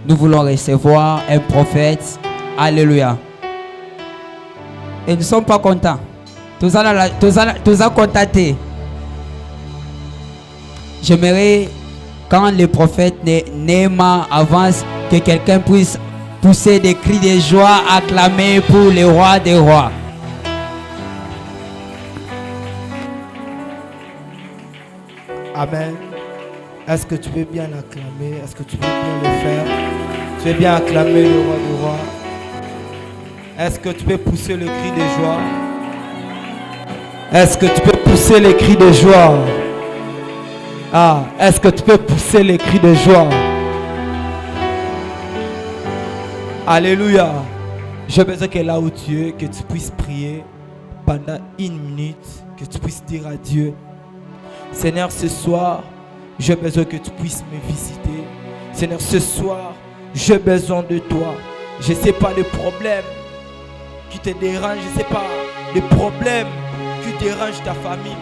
Nous voulons recevoir un prophète. Alléluia. Et nous ne sommes pas contents. Tous à contacter. J'aimerais, quand le prophète Néhéma avance, que quelqu'un puisse pousser des cris de joie, acclamer pour le roi des rois. Amen. Est-ce que tu peux bien l'acclamer? Est-ce que tu peux bien le faire? Tu veux bien acclamer le roi des rois? Est-ce que tu peux pousser le cri de joie? Est-ce que tu peux pousser les cris de joie? Ah, est-ce que tu peux pousser les cris de joie? Alléluia. J'ai besoin que là où tu es, que tu puisses prier pendant 1 minute, que tu puisses dire à Dieu, Seigneur, ce soir, j'ai besoin que tu puisses me visiter. Seigneur, ce soir, j'ai besoin de toi. Je ne sais pas le problème qui te dérange, je ne sais pas le problème qui dérange ta famille.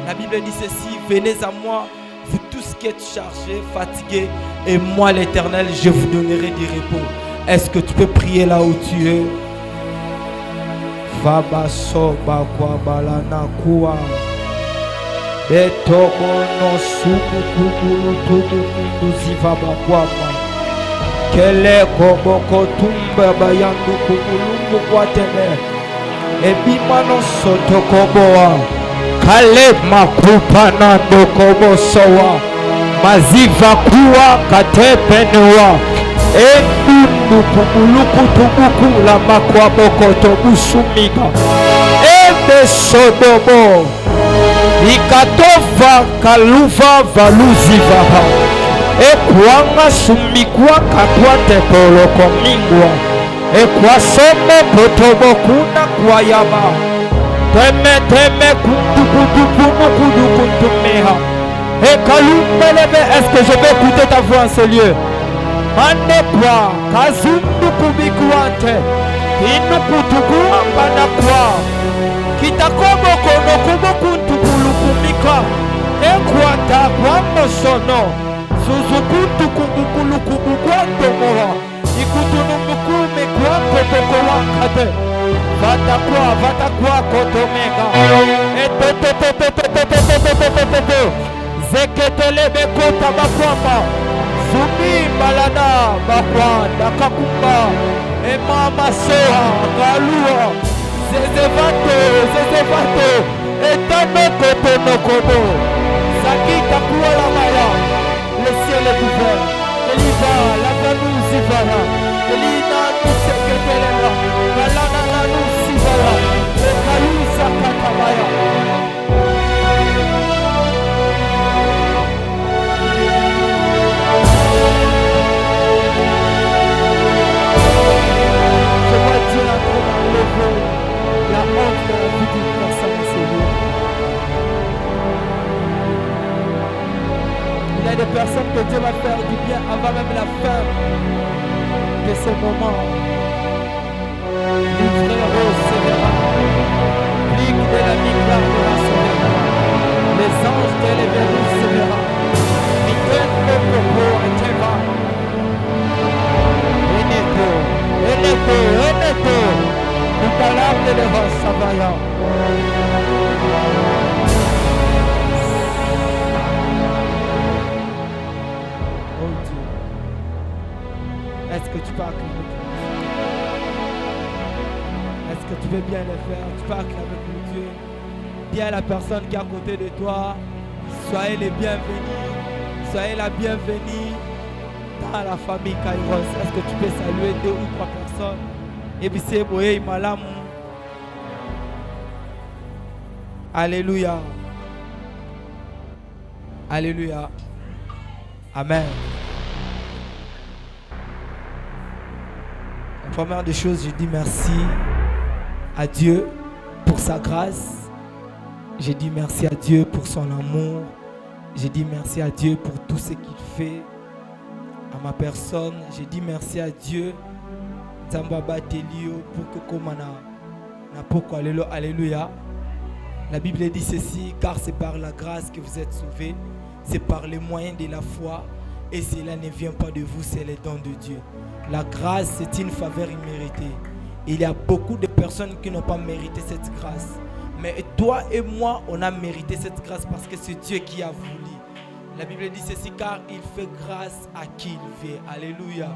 La Bible dit ceci, venez à moi, vous tous qui êtes chargés, fatigués, et moi l'Éternel, je vous donnerai du repos. Est-ce que tu peux prier là où tu es? Fabaso bakwa balana kuwa. Betobo no suku kubulu tuku kuziva bakwama. Kele koboko tumba bayandu kubulu kwatene. Ebima no soto koboa. Kale makupa na dokobo sowa. Maziva kuwa katepenwa. Ebundu kubuluku tubuku la makwa bokoto busumiga. Ebe sodobo. Ikatova kaluva valuziva. Ekwanga sumikwa kakwate poloko mingwa. Ekwasome potobo kuna kwayama. Teme kundu kuntumeha. Ekalumbelebe, est-ce que je vais écouter ta voix en ce lieu? Manekwa kazundu kubikuante. Inukutuku ambanakwa. Kitakobo kono kubo kuntukulu kumika. Ekwata kwamo sono. Suzukuntu kubukulu kubukwanto moha. Ikutunumukume kwa kotoko wakate. Vatakwa kotomega. Zeketelebe kota bakwamba. Zumi balada bakwa dakakumba. Emama soha galua. Zezevato. Etano koto nokobo. Sakita kuwa la maya. Le ciel est ouvert. Eliva, la ganou zivara. Elina nous seketelera. Galana nous zivara. Le kalou zakatabaya. Je vois Dieu entrer dans le feu. La honte de la vie d'une personne est sévère. Il y a des personnes que Dieu va faire du bien avant même la fin de ce moment. Livrero Sévéra, Clique de la Migla de la Sévéra, les anges de l'Évéru Sévéra, Miten le Popo et Teva, Eneto, nous parlons de l'Évéru Savaya. Est-ce que tu peux acclamer pour Dieu? Est-ce que tu veux bien le faire? Tu peux acclamer pour Dieu. Dis à la personne qui est à côté de toi, soyez les bienvenus, soyez la bienvenue dans la famille Kairos. Est-ce que tu peux saluer 2 ou 3 personnes? Et puis c'est Boye Malam. Alléluia. Alléluia. Amen. Première des choses, je dis merci à Dieu pour sa grâce. Je dis merci à Dieu pour son amour. Je dis merci à Dieu pour tout ce qu'il fait à ma personne. Je dis merci à Dieu Zambaba Telio pour que comme alléluia. La Bible dit ceci, car c'est par la grâce que vous êtes sauvés, c'est par les moyens de la foi. Et cela ne vient pas de vous, c'est le don de Dieu. La grâce, c'est une faveur imméritée. Il y a beaucoup de personnes qui n'ont pas mérité cette grâce. Mais toi et moi, on a mérité cette grâce parce que c'est Dieu qui a voulu. La Bible dit ceci, car il fait grâce à qui il veut. Alléluia.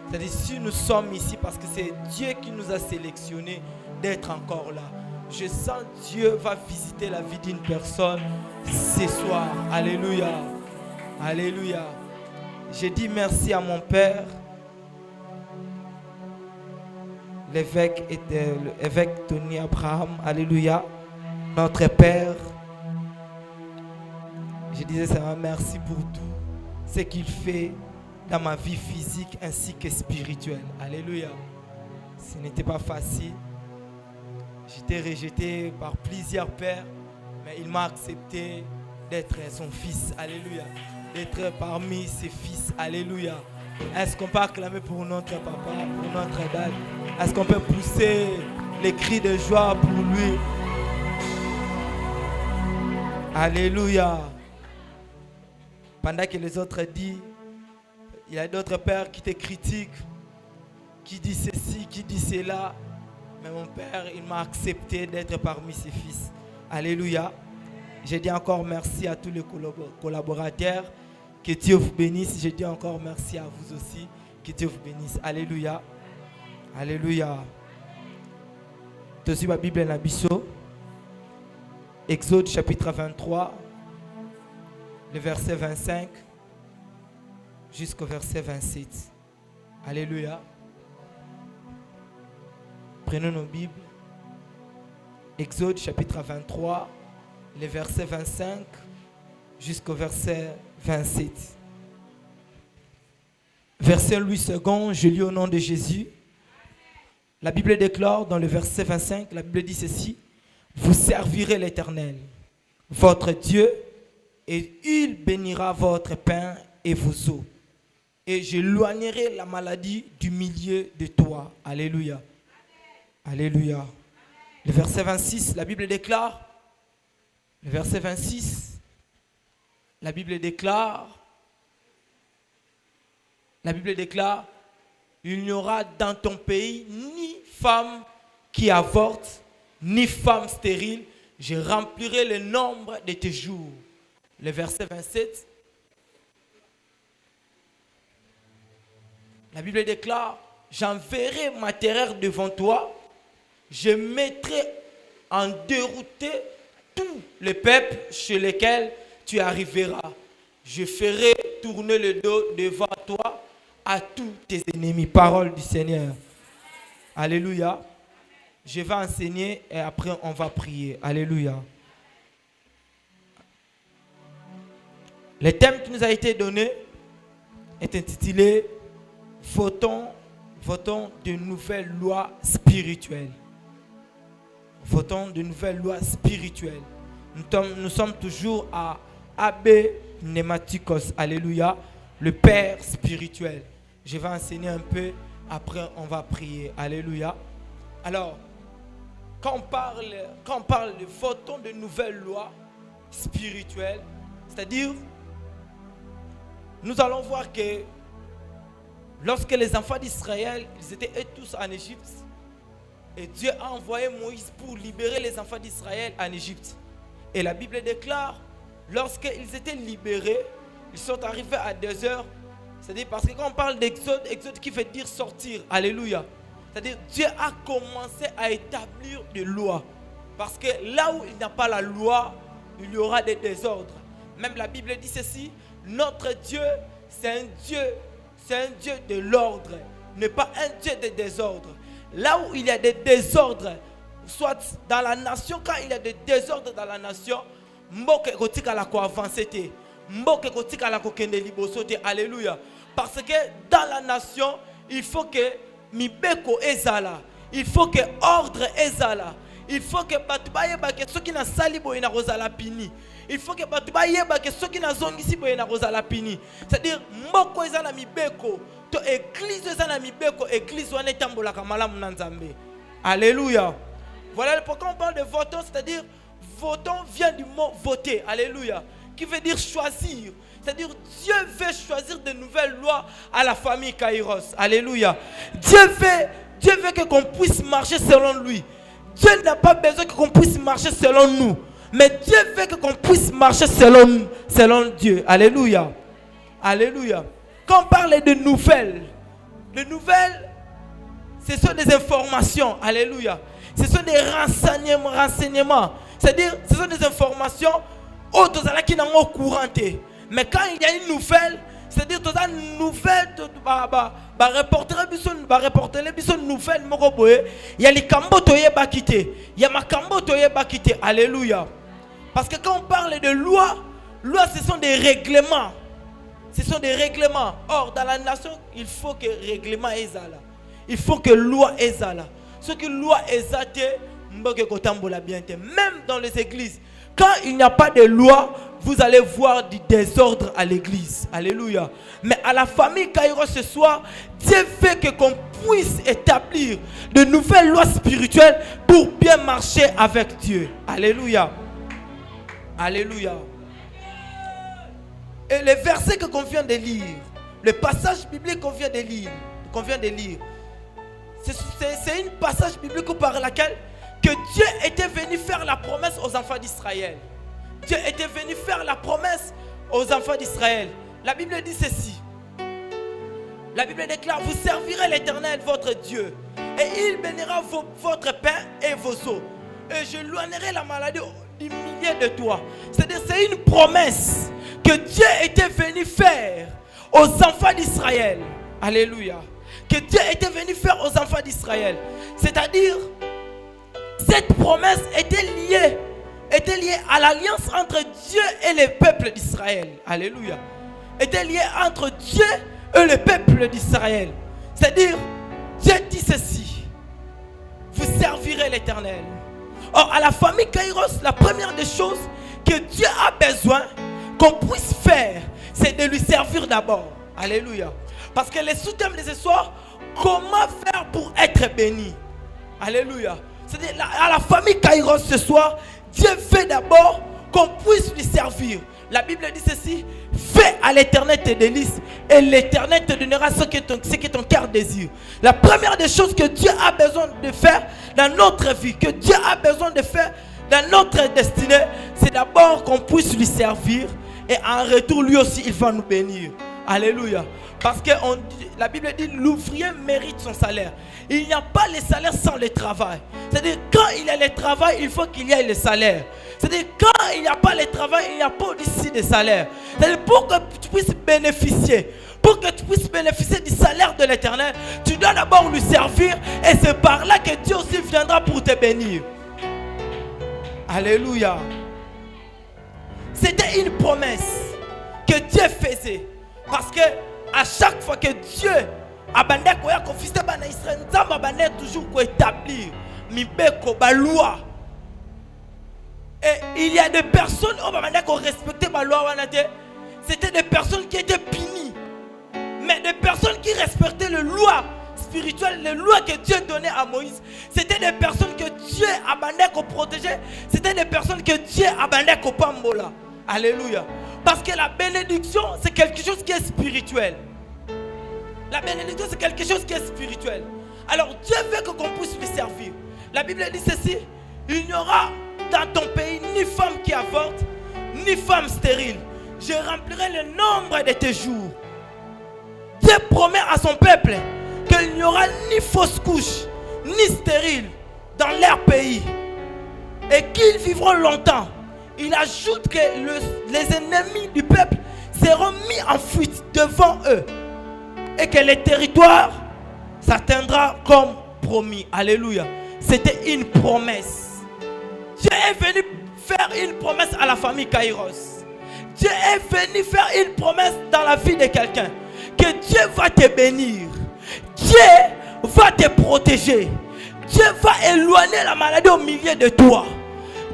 C'est-à-dire, si nous sommes ici parce que c'est Dieu qui nous a sélectionnés d'être encore là. Je sens Dieu va visiter la vie d'une personne ce soir. Alléluia. Alléluia. J'ai dit merci à mon Père, l'évêque Tony Abraham. Alléluia. Notre Père. Je disais ça, merci pour tout ce qu'il fait dans ma vie physique ainsi que spirituelle. Alléluia. Ce n'était pas facile. J'étais rejeté par plusieurs pères, mais il m'a accepté d'être son fils. Alléluia. D'être parmi ses fils. Alléluia. Est-ce qu'on peut acclamer pour notre papa, pour notre dad? Est-ce qu'on peut pousser les cris de joie pour lui? Alléluia. Pendant que les autres disent, il y a d'autres pères qui te critiquent, qui disent ceci, qui disent cela. Mais mon Père, il m'a accepté d'être parmi ses fils. Alléluia. Je dis encore merci à tous les collaborateurs. Que Dieu vous bénisse. Je dis encore merci à vous aussi. Que Dieu vous bénisse. Alléluia. Alléluia. Tu as ma Bible en Bisso. Exode chapitre 23. Le verset 25 jusqu'au verset 27. Alléluia. Prenons nos Bibles. Exode chapitre 23, le verset 25 jusqu'au verset 27. Verset Louis II, je lis au nom de Jésus. La Bible déclare dans le verset 25, la Bible dit ceci: vous servirez l'Éternel, votre Dieu, et il bénira votre pain et vos eaux. Et j'éloignerai la maladie du milieu de toi. Alléluia. Alléluia. Le verset 26, la Bible déclare. Le verset 26, la Bible déclare. La Bible déclare: il n'y aura dans ton pays ni femme qui avorte, ni femme stérile. Je remplirai le nombre de tes jours. Le verset 27. La Bible déclare: j'enverrai ma terreur devant toi. Je mettrai en dérouté tous les peuples chez lesquels tu arriveras. Je ferai tourner le dos devant toi à tous tes ennemis. Parole du Seigneur. Alléluia. Je vais enseigner et après on va prier. Alléluia. Le thème qui nous a été donné est intitulé Votons de nouvelles lois spirituelles. Votons de nouvelles lois spirituelles. Nous sommes toujours à Abbé Pneumatikos. Alléluia. Le Père spirituel. Je vais enseigner un peu. Après, on va prier. Alléluia. Alors, quand on parle de votons de nouvelles lois spirituelles, c'est-à-dire, nous allons voir que lorsque les enfants d'Israël, ils étaient tous en Égypte, et Dieu a envoyé Moïse pour libérer les enfants d'Israël en Égypte. Et la Bible déclare, lorsqu'ils étaient libérés, ils sont arrivés à 2 heures. C'est-à-dire, parce que quand on parle d'Exode, Exode qui veut dire sortir. Alléluia. C'est-à-dire, Dieu a commencé à établir des lois. Parce que là où il n'y a pas la loi, il y aura des désordres. Même la Bible dit ceci: notre Dieu, c'est un Dieu de l'ordre, n'est pas un Dieu de désordre. Là où il y a des désordres, soit dans la nation, quand il y a des désordres dans la nation, mboke kotika la ko avancer, mboke kotika la ko kende liboso te. Alléluia. Parce que dans la nation, il faut que mibeko ezala, il faut que ordre ezala, il faut que batubaye ba ke soki na sali boye na rozala pini. Il faut que batubaye ba ke soki na zongisi boye na rozala pini. C'est-à-dire mboko ezala mibeko. To église ezana mibeko, église wana etambolaka malamu na Nzambe. Alléluia. Voilà pourquoi on parle de voton, c'est-à-dire voton vient du mot voter. Alléluia. qui veut dire choisir. C'est-à-dire Dieu veut choisir de nouvelles lois à la famille Kairos. Alléluia. Dieu veut que qu'on puisse marcher selon lui. Dieu n'a pas besoin que qu'on puisse marcher selon nous. Mais Dieu veut que qu'on puisse marcher selon Dieu. Alléluia. Alléluia. Quand on parle de nouvelles, ce sont des informations. Alléluia. Ce sont des renseignements. C'est-à-dire, ce sont des informations autres qui n'ont pas au courant. Mais quand il y a une nouvelle, c'est-à-dire que une nouvelle, reporter une nouvelle, il y a les cambo toye bakité, il y a ma cambo toye bakité. Alléluia. Parce que quand on parle de loi, ce sont des règlements. Ce sont des règlements. Or, dans la nation, il faut que règlement est là. Il faut que loi est là. Ce que loi est là, même dans les églises. Quand il n'y a pas de loi, vous allez voir du désordre à l'église. Alléluia. Mais à la famille Kairos ce soir, Dieu veut que qu'on puisse établir de nouvelles lois spirituelles pour bien marcher avec Dieu. Alléluia. Alléluia. Et les versets qu'on vient de lire, le passage biblique qu'on vient de lire, c'est une passage biblique par laquelle que Dieu était venu faire la promesse aux enfants d'Israël. Dieu était venu faire la promesse aux enfants d'Israël. La Bible dit ceci. La Bible déclare, vous servirez l'Éternel votre Dieu et il bénira votre pain et vos eaux. Et je loignerai la maladie du milieu de toi. C'est-à-dire, c'est une promesse que Dieu était venu faire aux enfants d'Israël. Alléluia. Que Dieu était venu faire aux enfants d'Israël. C'est-à-dire, cette promesse était liée à l'alliance entre Dieu et le peuple d'Israël. Alléluia. Était liée entre Dieu et le peuple d'Israël. C'est-à-dire, Dieu dit ceci. Vous servirez l'Éternel. Or, à la famille Kairos, la première des choses que Dieu a besoin qu'on puisse faire, c'est de lui servir d'abord. Alléluia. Parce que les sous-thèmes de ce soir, comment faire pour être béni? Alléluia. C'est-à-dire, à la famille Kairos ce soir, Dieu veut d'abord qu'on puisse lui servir. La Bible dit ceci: fais à l'Éternel tes délices et l'Éternel te donnera ce que ton cœur désire. La première des choses que Dieu a besoin de faire dans notre vie, que Dieu a besoin de faire dans notre destinée, c'est d'abord qu'on puisse lui servir et en retour lui aussi il va nous bénir. Alléluia. Parce que la Bible dit l'ouvrier mérite son salaire. Il n'y a pas le salaire sans le travail. C'est-à-dire quand il y a le travail, il faut qu'il y ait le salaire. C'est-à-dire quand il n'y a pas le travail, il n'y a pas ici de salaire. C'est-à-dire pour que tu puisses bénéficier, du salaire de l'Éternel, tu dois d'abord lui servir et c'est par là que Dieu aussi viendra pour te bénir. Alléluia. C'était une promesse que Dieu faisait. Parce que à chaque fois que Dieu abandonne quoi confisquer bana Israël, Nzamba abandonne toujours quoi établir mibeko ba loi. Et il y a des personnes qui ont respecté la loi. C'était des personnes qui étaient punies. Mais des personnes qui respectaient les lois spirituelles, les lois que Dieu donnait à Moïse, c'était des personnes que Dieu abandonnait qu'on protégeait. C'était des personnes que Dieu abandonnait qu'on pambola. Alléluia. Parce que la bénédiction, c'est quelque chose qui est spirituel. La bénédiction, c'est quelque chose qui est spirituel. Alors Dieu veut qu'on puisse lui servir. La Bible dit ceci: il n'y aura dans ton pays ni femme qui avorte, ni femme stérile. Je remplirai le nombre de tes jours. Dieu promet à son peuple qu'il n'y aura ni fausse couche, ni stérile dans leur pays. Et qu'ils vivront longtemps. Il ajoute que les ennemis du peuple seront mis en fuite devant eux. Et que le territoire s'atteindra comme promis. Alléluia. C'était une promesse. Dieu est venu faire une promesse à la famille Kairos. Dieu est venu faire une promesse dans la vie de quelqu'un. Que Dieu va te bénir. Dieu va te protéger. Dieu va éloigner la maladie au milieu de toi.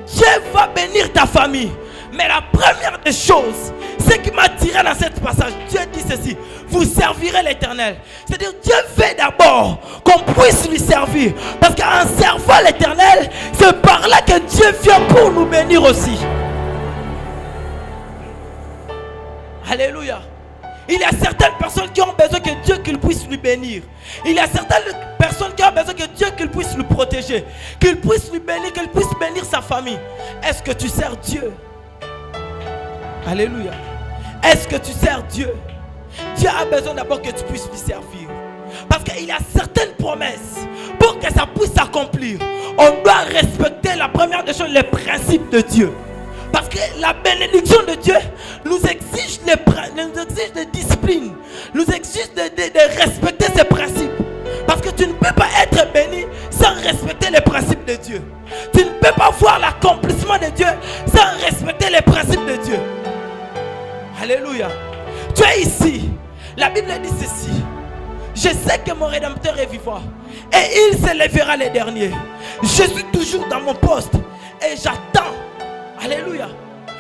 Dieu va bénir ta famille. Mais la première des choses, ce qui m'a tiré dans cette passage, Dieu dit ceci: vous servirez l'Éternel. C'est-à-dire Dieu veut d'abord qu'on puisse lui servir. Parce qu'en servant l'Éternel, c'est par là que Dieu vient pour nous bénir aussi. Alléluia. Il y a certaines personnes qui ont besoin que Dieu qu'il puisse lui bénir. Il y a certaines personnes qui ont besoin que Dieu qu'il puisse le protéger, qu'il puisse lui bénir, qu'il puisse bénir sa famille. Est-ce que tu sers Dieu? Alléluia. Est-ce que tu sers Dieu? Dieu a besoin d'abord que tu puisses lui servir. Parce qu'il y a certaines promesses. Pour que ça puisse s'accomplir, on doit respecter la première des choses, les principes de Dieu. Parce que la bénédiction de Dieu nous exige des disciplines, nous exige de respecter ses principes. Parce que tu ne peux pas être béni sans respecter les principes de Dieu. Tu ne peux pas voir l'accomplissement de Dieu sans respecter les principes de Dieu. Alléluia. Tu es ici. La Bible dit ceci. Je sais que mon Rédempteur est vivant et il se lèvera les derniers. Je suis toujours dans mon poste et j'attends. Alléluia.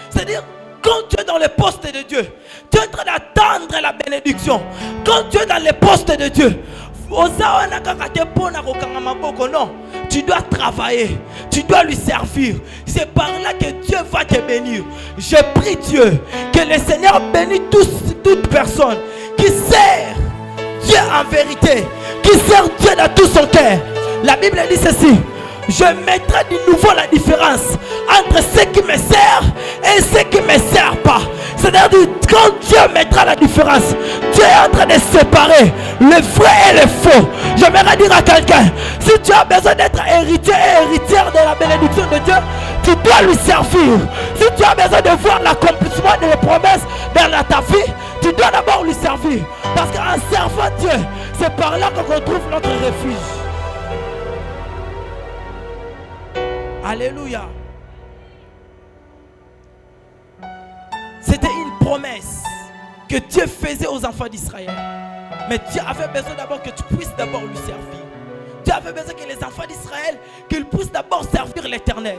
C'est-à-dire, quand tu es dans le poste de Dieu, tu es en train d'attendre la bénédiction. Quand tu es dans le poste de Dieu, non, tu dois travailler, tu dois lui servir. C'est par là que Dieu va te bénir. Je prie Dieu que le Seigneur bénisse toute personne qui sert Dieu en vérité, qui sert Dieu dans tout son cœur. La Bible dit ceci: je mettrai de nouveau la différence entre ceux qui me servent et ceux qui ne me servent pas. C'est-à-dire, quand Dieu mettra la différence, Dieu est en train de séparer le vrai et le faux. J'aimerais dire à quelqu'un, si tu as besoin d'être héritier et héritière de la bénédiction de Dieu, tu dois lui servir. Si tu as besoin de voir l'accomplissement des promesses dans ta vie, tu dois d'abord lui servir. Parce qu'en servant Dieu, c'est par là qu'on retrouve notre refuge. Alléluia. C'était une promesse que Dieu faisait aux enfants d'Israël. Mais Dieu avait besoin d'abord que tu puisses d'abord lui servir. Dieu avait besoin que les enfants d'Israël, qu'ils puissent d'abord servir l'Éternel.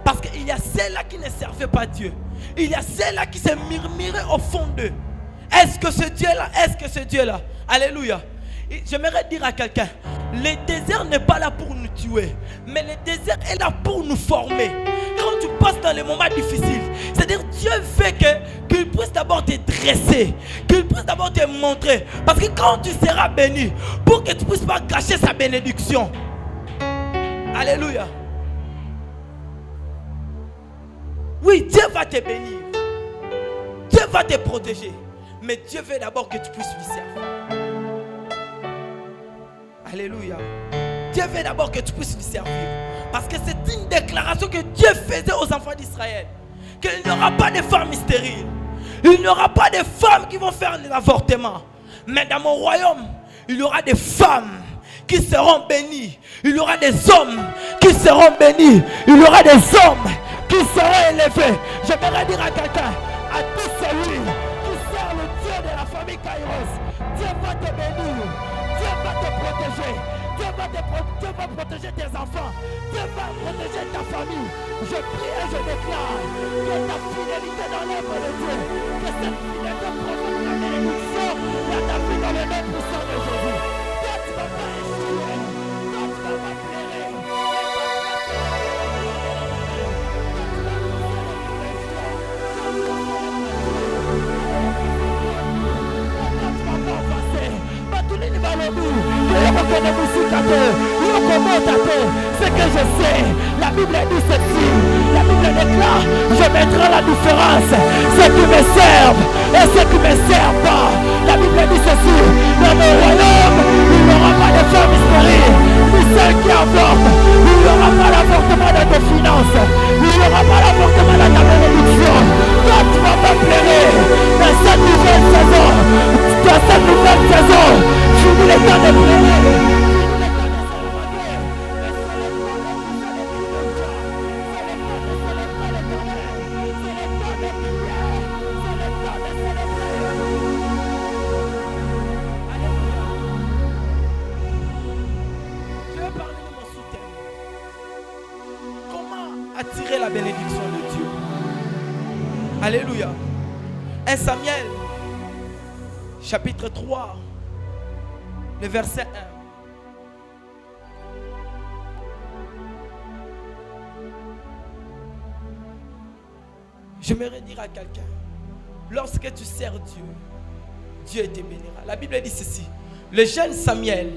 Parce qu'il y a ceux-là qui ne servaient pas Dieu. Il y a ceux-là qui se murmuraient au fond d'eux. Est-ce que ce Dieu-là? Est-ce que ce Dieu-là? Alléluia. J'aimerais dire à quelqu'un, le désert n'est pas là pour nous tuer, mais le désert est là pour nous former. Quand tu passes dans les moments difficiles, c'est-à-dire Dieu fait qu'il puisse d'abord te dresser, qu'il puisse d'abord te montrer. Parce que quand tu seras béni, pour que tu ne puisses pas cacher sa bénédiction. Alléluia. Oui, Dieu va te bénir. Dieu va te protéger. Mais Dieu veut d'abord que tu puisses lui servir. Alléluia. Dieu veut d'abord que tu puisses lui servir. Parce que c'est une déclaration que Dieu faisait aux enfants d'Israël. Qu'il n'y aura pas de femmes stériles. Il n'y aura pas de femmes qui vont faire l'avortement. Mais dans mon royaume, il y aura des femmes qui seront bénies. Il y aura des hommes qui seront bénis. Il y aura des hommes qui seront élevés. J'aimerais dire à quelqu'un, à tous celui qui sert le Dieu de la famille Kairos, Dieu va te bénir. Dieu va te protéger. Dieu va protéger tes enfants. Dieu va protéger ta famille. Je prie et je déclare que ta fidélité dans l'œuvre de Dieu, que cette fidélité provoque la bénédiction dans ta vie dans le nom puissant de Jésus. Toi, tu ne vas pas échouer. Toi, tu ne vas pas pleurer. Ce que je sais, la Bible dit ceci. La Bible déclare: je mettrai la différence, ceux qui me servent et ceux qui ne me servent pas. La Bible dit ceci: dans mon royaume, il n'y aura pas de femmes stériles, ni celles qui avortent. Il n'y aura pas d'avortement dans tes finances. Il n'y aura pas d'avortement dans ta bénédiction. Toi, tu ne vas pas pleurer dans cette nouvelle saison. Dans cette nouvelle saison, je vous le temps de pleurer. Attirer la bénédiction de Dieu. Alléluia. 1 Samuel chapitre 3 le verset 1. J'aimerais dire à quelqu'un, lorsque tu sers Dieu, Dieu te bénira. La Bible dit ceci. Le jeune Samuel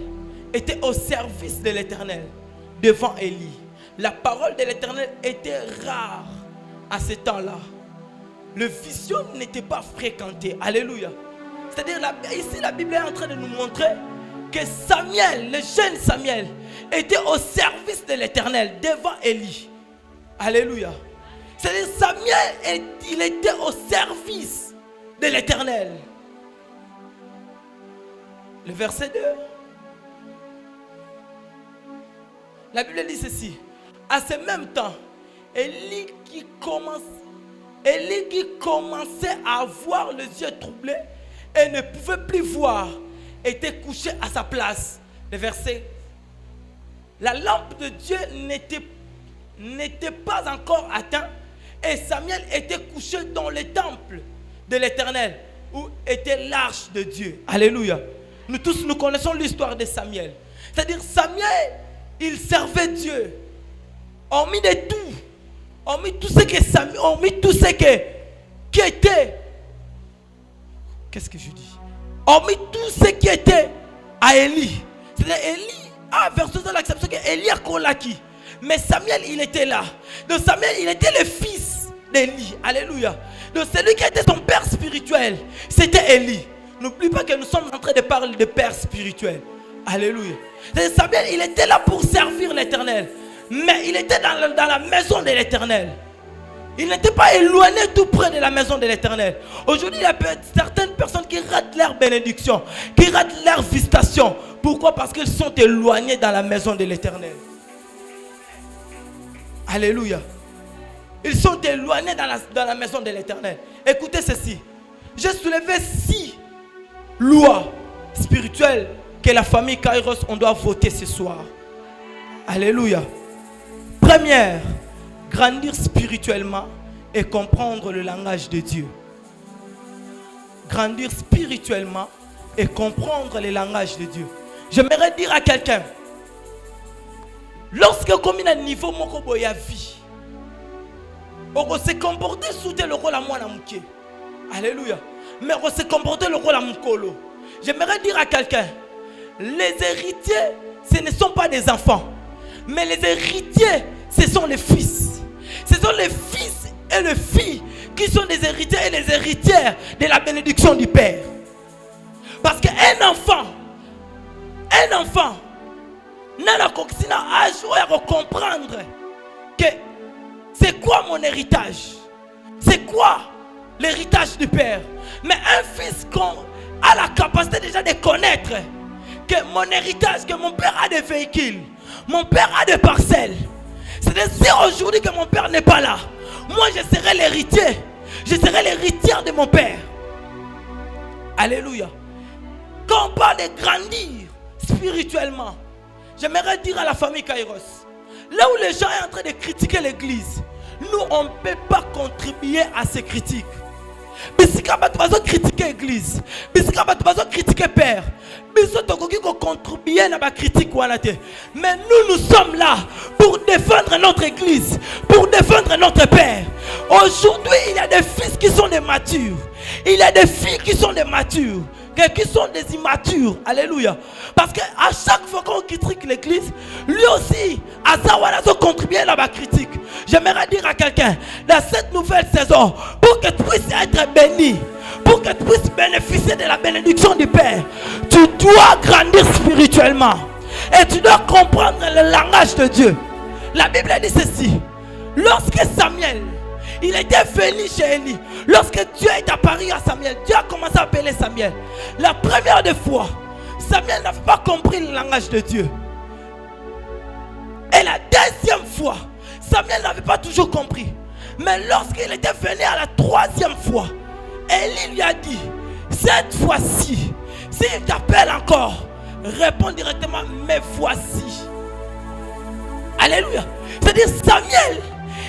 était au service de l'Éternel devant Élie. La parole de l'Éternel était rare à ce temps-là. Le vision n'était pas fréquenté. Alléluia. C'est-à-dire, ici la Bible est en train de nous montrer que Samuel, le jeune Samuel, était au service de l'Éternel devant Élie. Alléluia. C'est-à-dire, Samuel, il était au service de l'Éternel. Le verset 2. La Bible dit ceci. À ce même temps, Élie qui commençait à avoir les yeux troublés et ne pouvait plus voir, était couché à sa place. Le verset. La lampe de Dieu n'était pas encore atteinte et Samuel était couché dans le temple de l'Éternel où était l'arche de Dieu. Alléluia. Nous tous, nous connaissons l'histoire de Samuel. C'est-à-dire, Samuel, il servait Dieu. Hormis de tout. Hormis tout ce que Samuel, hormis tout ce qui était. Qu'est-ce que je dis? Hormis tout ce qui était à Élie. C'est-à-dire, Élie a versé dans l'acception que Élie a collaki. Mais Samuel, il était là. Donc Samuel, il était le fils d'Élie. Alléluia. Donc celui qui était son père spirituel, c'était Élie. N'oublie pas que nous sommes en train de parler de père spirituel. Alléluia. Samuel, il était là pour servir l'Éternel. Mais il était dans la maison de l'Éternel. Il n'était pas éloigné tout près de la maison de l'Éternel. Aujourd'hui, il y a certaines personnes qui ratent leur bénédiction, qui ratent leur visitation. Pourquoi? Parce qu'ils sont éloignés dans la maison de l'Éternel. Alléluia. Ils sont éloignés dans la maison de l'Éternel. Écoutez ceci. J'ai soulevé 6 lois spirituelles que la famille Kairos, on doit voter ce soir. Alléluia. Première, grandir spirituellement et comprendre le langage de Dieu. Grandir spirituellement et comprendre le langage de Dieu. J'aimerais dire à quelqu'un, lorsque comme il y a un niveau moko boya vie, on va se comporter sous le rôle à moi na mouké. Alléluia. Mais on va se comporter le rôle à mukolo. J'aimerais dire à quelqu'un, les héritiers, ce ne sont pas des enfants. Mais les héritiers, ce sont les fils. Ce sont les fils et les filles qui sont des héritiers et les héritières de la bénédiction du Père. Parce qu'un enfant, n'a la coxina à jouer à comprendre que c'est quoi mon héritage. C'est quoi l'héritage du Père. Mais un fils a la capacité déjà de connaître que mon héritage, que mon père a des véhicules, mon père a des parcelles. C'est-à-dire aujourd'hui que mon père n'est pas là, moi je serai l'héritier. Je serai l'héritière de mon père. Alléluia. Quand on parle de grandir spirituellement, j'aimerais dire à la famille Kairos, là où les gens sont en train de critiquer l'église, nous on ne peut pas contribuer à ces critiques. Bisika batu bazo critiquer l'église, bisika batu bazo critiquer père, biso tokoki ko contribuer na ba critique wana te. Mais nous sommes là pour défendre notre église, pour défendre notre père. Aujourd'hui, il y a des fils qui sont des matures, il y a des filles qui sont des matures, qui sont des immatures. Alléluia. Parce qu'à chaque fois qu'on critique l'église, lui aussi, Azawana a contribué à la critique. J'aimerais dire à quelqu'un, dans cette nouvelle saison, pour que tu puisses être béni, pour que tu puisses bénéficier de la bénédiction du Père, tu dois grandir spirituellement. Et tu dois comprendre le langage de Dieu. La Bible dit ceci. Lorsque Samuel, il était venu chez Élie, lorsque Dieu est apparu à Samuel, Dieu a commencé à appeler Samuel. La première des fois, Samuel n'avait pas compris le langage de Dieu. Et la deuxième fois, Samuel n'avait pas toujours compris. Mais lorsqu'il était venu à la troisième fois, Élie lui a dit, cette fois-ci, s'il t'appelle encore, réponds directement, mais voici. Alléluia. C'est-à-dire Samuel,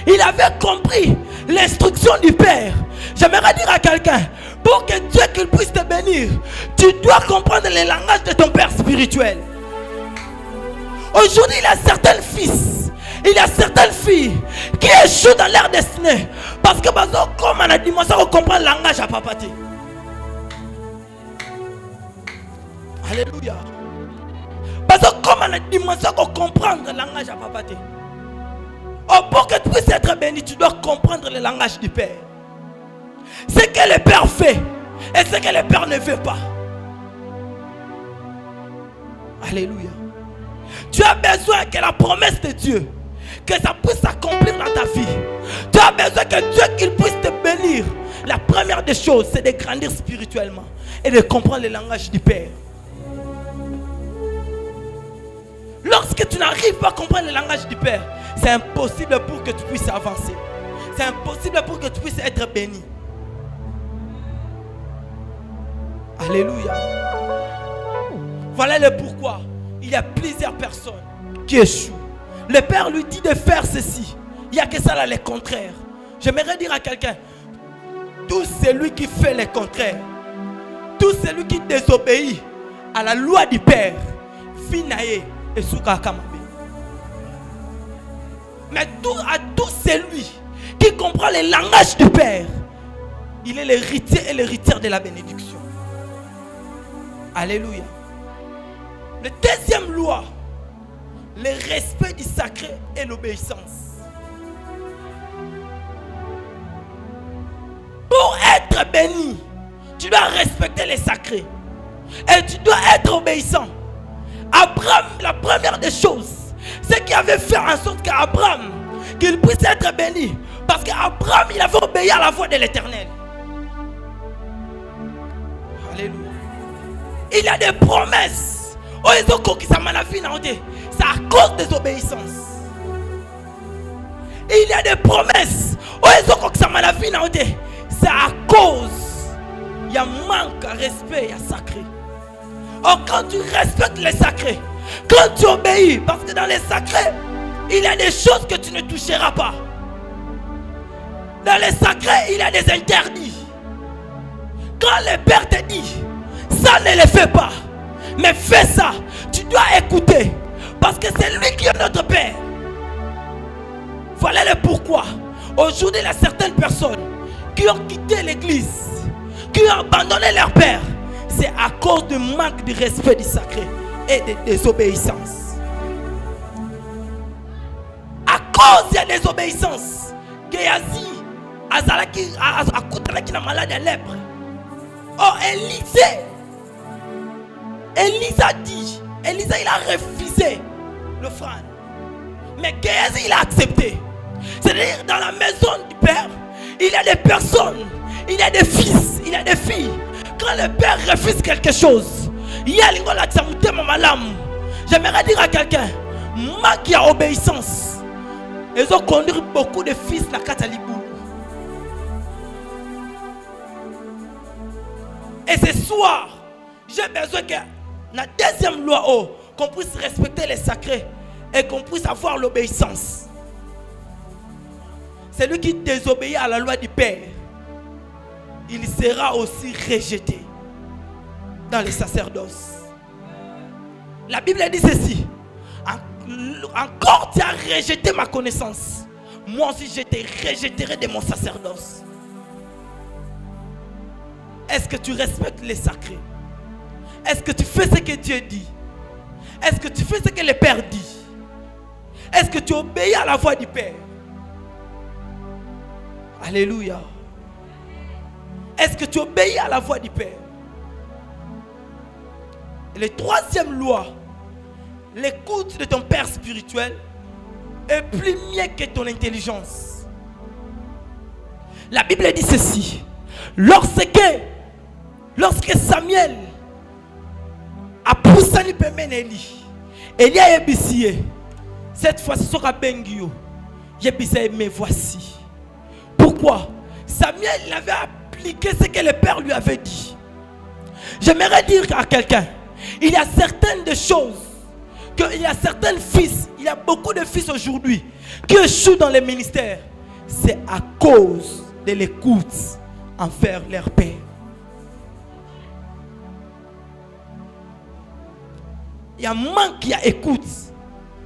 il avait compris l'instruction du Père. J'aimerais dire à quelqu'un, pour que Dieu qu'il puisse te bénir, tu dois comprendre le langage de ton Père spirituel. Aujourd'hui, il y a certains fils Il y a certaines filles qui échouent dans leur destinée parce que comme on a dit, moi ça on comprend le langage à papa. Alléluia. Parce que comme on a dit, moi ça on comprend le langage à papa. Oh, pour que tu puisses être béni, tu dois comprendre le langage du Père. Ce que le Père fait et ce que le Père ne veut pas. Alléluia. Tu as besoin que la promesse de Dieu, que ça puisse s'accomplir dans ta vie. Tu as besoin que Dieu qu'il puisse te bénir. La première des choses, c'est de grandir spirituellement et de comprendre le langage du Père. Lorsque tu n'arrives pas à comprendre le langage du Père, c'est impossible pour que tu puisses avancer. C'est impossible pour que tu puisses être béni. Alléluia. Voilà le pourquoi il y a plusieurs personnes qui échouent. Le Père lui dit de faire ceci. Il n'y a que ça là, le contraire. J'aimerais dire à quelqu'un, tout celui qui fait le contraire, tout celui qui désobéit à la loi du Père, finaye et souka kamabe. Mais à tout celui qui comprend le langage du Père, il est l'héritier et l'héritière de la bénédiction. Alléluia. La deuxième loi, le respect du sacré et l'obéissance. Pour être béni, tu dois respecter les sacrés et tu dois être obéissant. Abraham, la première des choses, c'est qu'il avait fait en sorte qu'Abraham, qu'il puisse être béni, parce qu'Abraham, il avait obéi à la voix de l'Éternel. Alléluia. Il y a des promesses. C'est à cause des obéissances. Il y a des promesses. C'est à cause. Il y a manque à respect et à sacré. Or, quand tu respectes les sacrés, quand tu obéis, parce que dans les sacrés, il y a des choses que tu ne toucheras pas. Dans les sacrés, il y a des interdits. Quand le Père te dit, ça ne le fait pas, mais fais ça, tu dois écouter, parce que c'est lui qui est notre Père. Voilà le pourquoi. Aujourd'hui, il y a certaines personnes qui ont quitté l'église, qui ont abandonné leur Père. C'est à cause du manque de respect du sacré et de désobéissance. À cause de la désobéissance, Géasi a malade de lèpre. Oh, Élisa dit, Élisa il a refusé l'offrande. Mais Géasi il a accepté. C'est-à-dire dans la maison du Père, il y a des personnes, il y a des fils, il y a des filles. Quand le Père refuse quelque chose, j'aimerais dire à quelqu'un, manque à obéissance. Ils ont conduit beaucoup de fils à Katalibou. Et ce soir, j'ai besoin que la deuxième loi, qu'on puisse respecter les sacrés et qu'on puisse avoir l'obéissance. Celui qui désobéit à la loi du Père, il sera aussi rejeté dans les sacerdoces. La Bible dit ceci: encore tu as rejeté ma connaissance, moi aussi je te rejetterai de mon sacerdoce. Est-ce que tu respectes les sacrés? Est-ce que tu fais ce que Dieu dit? Est-ce que tu fais ce que le Père dit? Est-ce que tu obéis à la voix du Père? Alléluia. Est-ce que tu obéis à la voix du Père? Et la troisième loi, l'écoute de ton Père spirituel est plus mieux que ton intelligence. La Bible dit ceci: lorsque Samuel a poussé Eli, Eli a ébissé. Cette fois-ci, sera Bengio. J'ai mais voici. Pourquoi? Samuel avait appliqué ce que le Père lui avait dit. J'aimerais dire à quelqu'un, il y a certaines des choses, il y a certains fils, il y a beaucoup de fils aujourd'hui qui échouent dans les ministères. C'est à cause de l'écoute envers leur Père. Il y a un manque, il y a écoute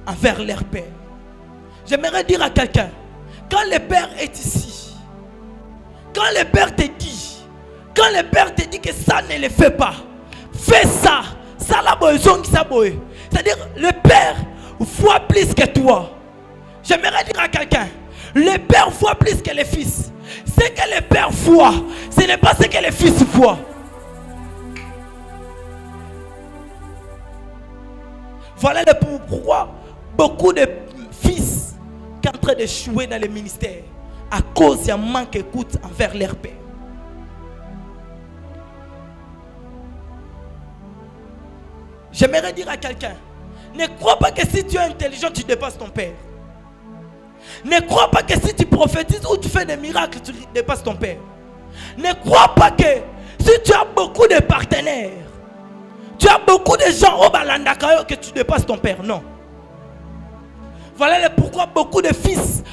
envers leur Père. J'aimerais dire à quelqu'un, quand le Père est ici, quand le Père te dit, que ça ne le fait pas, fais ça. Ça la besoin qui s'aboye. C'est-à-dire, le Père voit plus que toi. J'aimerais dire à quelqu'un, le Père voit plus que le Fils. Ce que le Père voit, ce n'est pas ce que le Fils voit. Voilà le pourquoi beaucoup de fils qui sont en train de jouer dans le ministère à cause d'un manque d'écoute envers leur Père. J'aimerais dire à quelqu'un, ne crois pas que si tu es intelligent, tu dépasses ton Père. Ne crois pas que si tu prophétises ou tu fais des miracles, tu dépasses ton Père. Ne crois pas que si tu as beaucoup de partenaires, tu as beaucoup de gens au balandakayo que tu dépasses ton Père. Non. Voilà le pourquoi beaucoup de fils,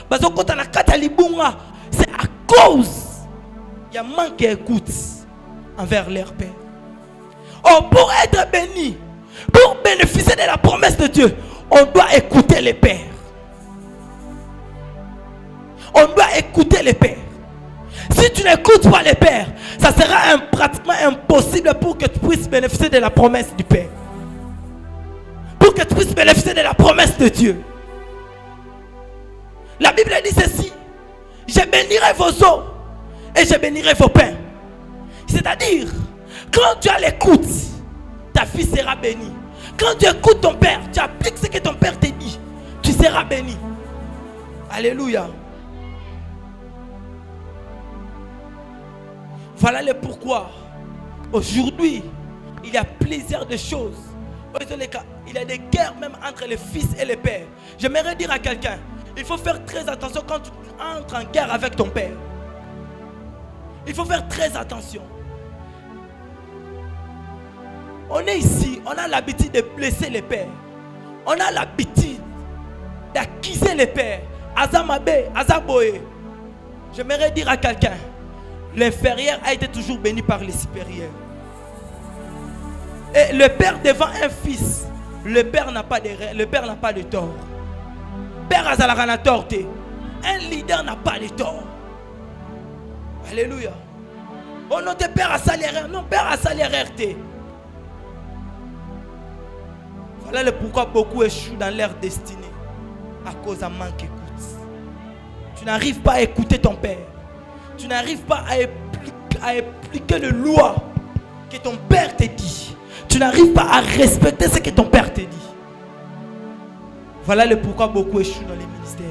c'est à cause il y a manque d'écoute envers leur Père. Oh, pour être béni, pour bénéficier de la promesse de Dieu, on doit écouter les pères. On doit écouter les pères. Si tu n'écoutes pas les pères, ça sera pratiquement impossible pour que tu puisses bénéficier de la promesse du Père. Pour que tu puisses bénéficier de la promesse de Dieu. La Bible dit ceci: je bénirai vos eaux et je bénirai vos pains. C'est-à-dire, quand tu as l'écoute, ta fille sera bénie. Quand tu écoutes ton Père, tu appliques ce que ton Père te dit, tu seras béni. Alléluia. Voilà le pourquoi aujourd'hui il y a plusieurs de choses. Il y a des guerres même entre les fils et les pères. J'aimerais dire à quelqu'un, il faut faire très attention quand tu entres en guerre avec ton père. Il faut faire très attention. On est ici, on a l'habitude de blesser les pères. On a l'habitude d'accuser les pères. Azamabe, Azaboé. J'aimerais dire à quelqu'un, l'inférieur a été toujours béni par les supérieurs. Et le père devant un fils, le père n'a pas de tort. Père Azalarana torté. Un leader n'a pas de tort. Alléluia. Oh non, t'es père à salaire. Non, père à salaire RT. Voilà le pourquoi beaucoup échouent dans leur destinée. À cause d'un manque d'écoute. Tu n'arrives pas à écouter ton père. Tu n'arrives pas à appliquer les lois que ton père te dit. Tu n'arrives pas à respecter ce que ton père te dit. Voilà le pourquoi beaucoup échouent dans les ministères.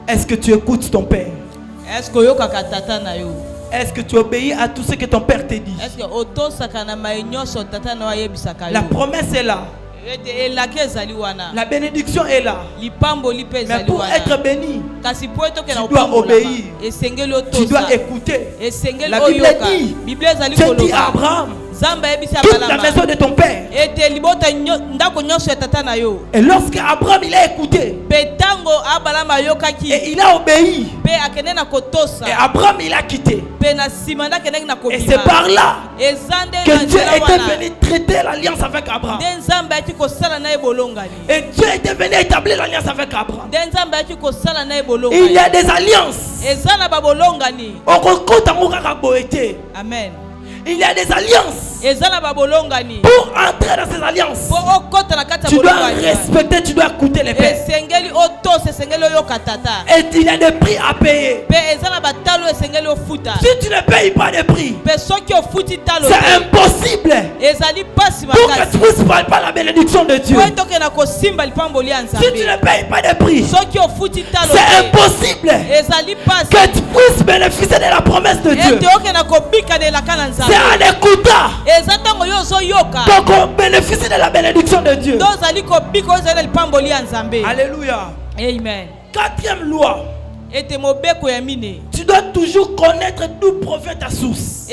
Est-ce que tu écoutes ton père? Est-ce que tu obéis à tout ce que ton père te dit? La promesse est là. La bénédiction est là. Mais pour être béni, tu dois obéir. Tu dois écouter. La Bible dit, Dieu dit à Abraham, toute la maison de ton père. Et lorsque Abraham il a écouté, et il a obéi, et Abraham il a quitté. Et c'est par là que Dieu était venu traiter l'alliance avec Abraham. Et Dieu était venu établir l'alliance avec Abraham. Il y a des alliances. Amen. Il y a des alliances. Pour entrer dans ces alliances, tu dois respecter, tu dois écouter les pères. Et il y a des prix à payer. Si tu ne payes pas de prix, c'est impossible pour que tu puisses pas la bénédiction de Dieu. Si tu ne payes pas de prix, c'est impossible que tu puisses bénéficier de la promesse de Dieu. C'est en écoutant qu'on bénéficie de la bénédiction de Dieu. Alléluia. Amen. Quatrième loi. Tu dois toujours connaître d'où provient ta source.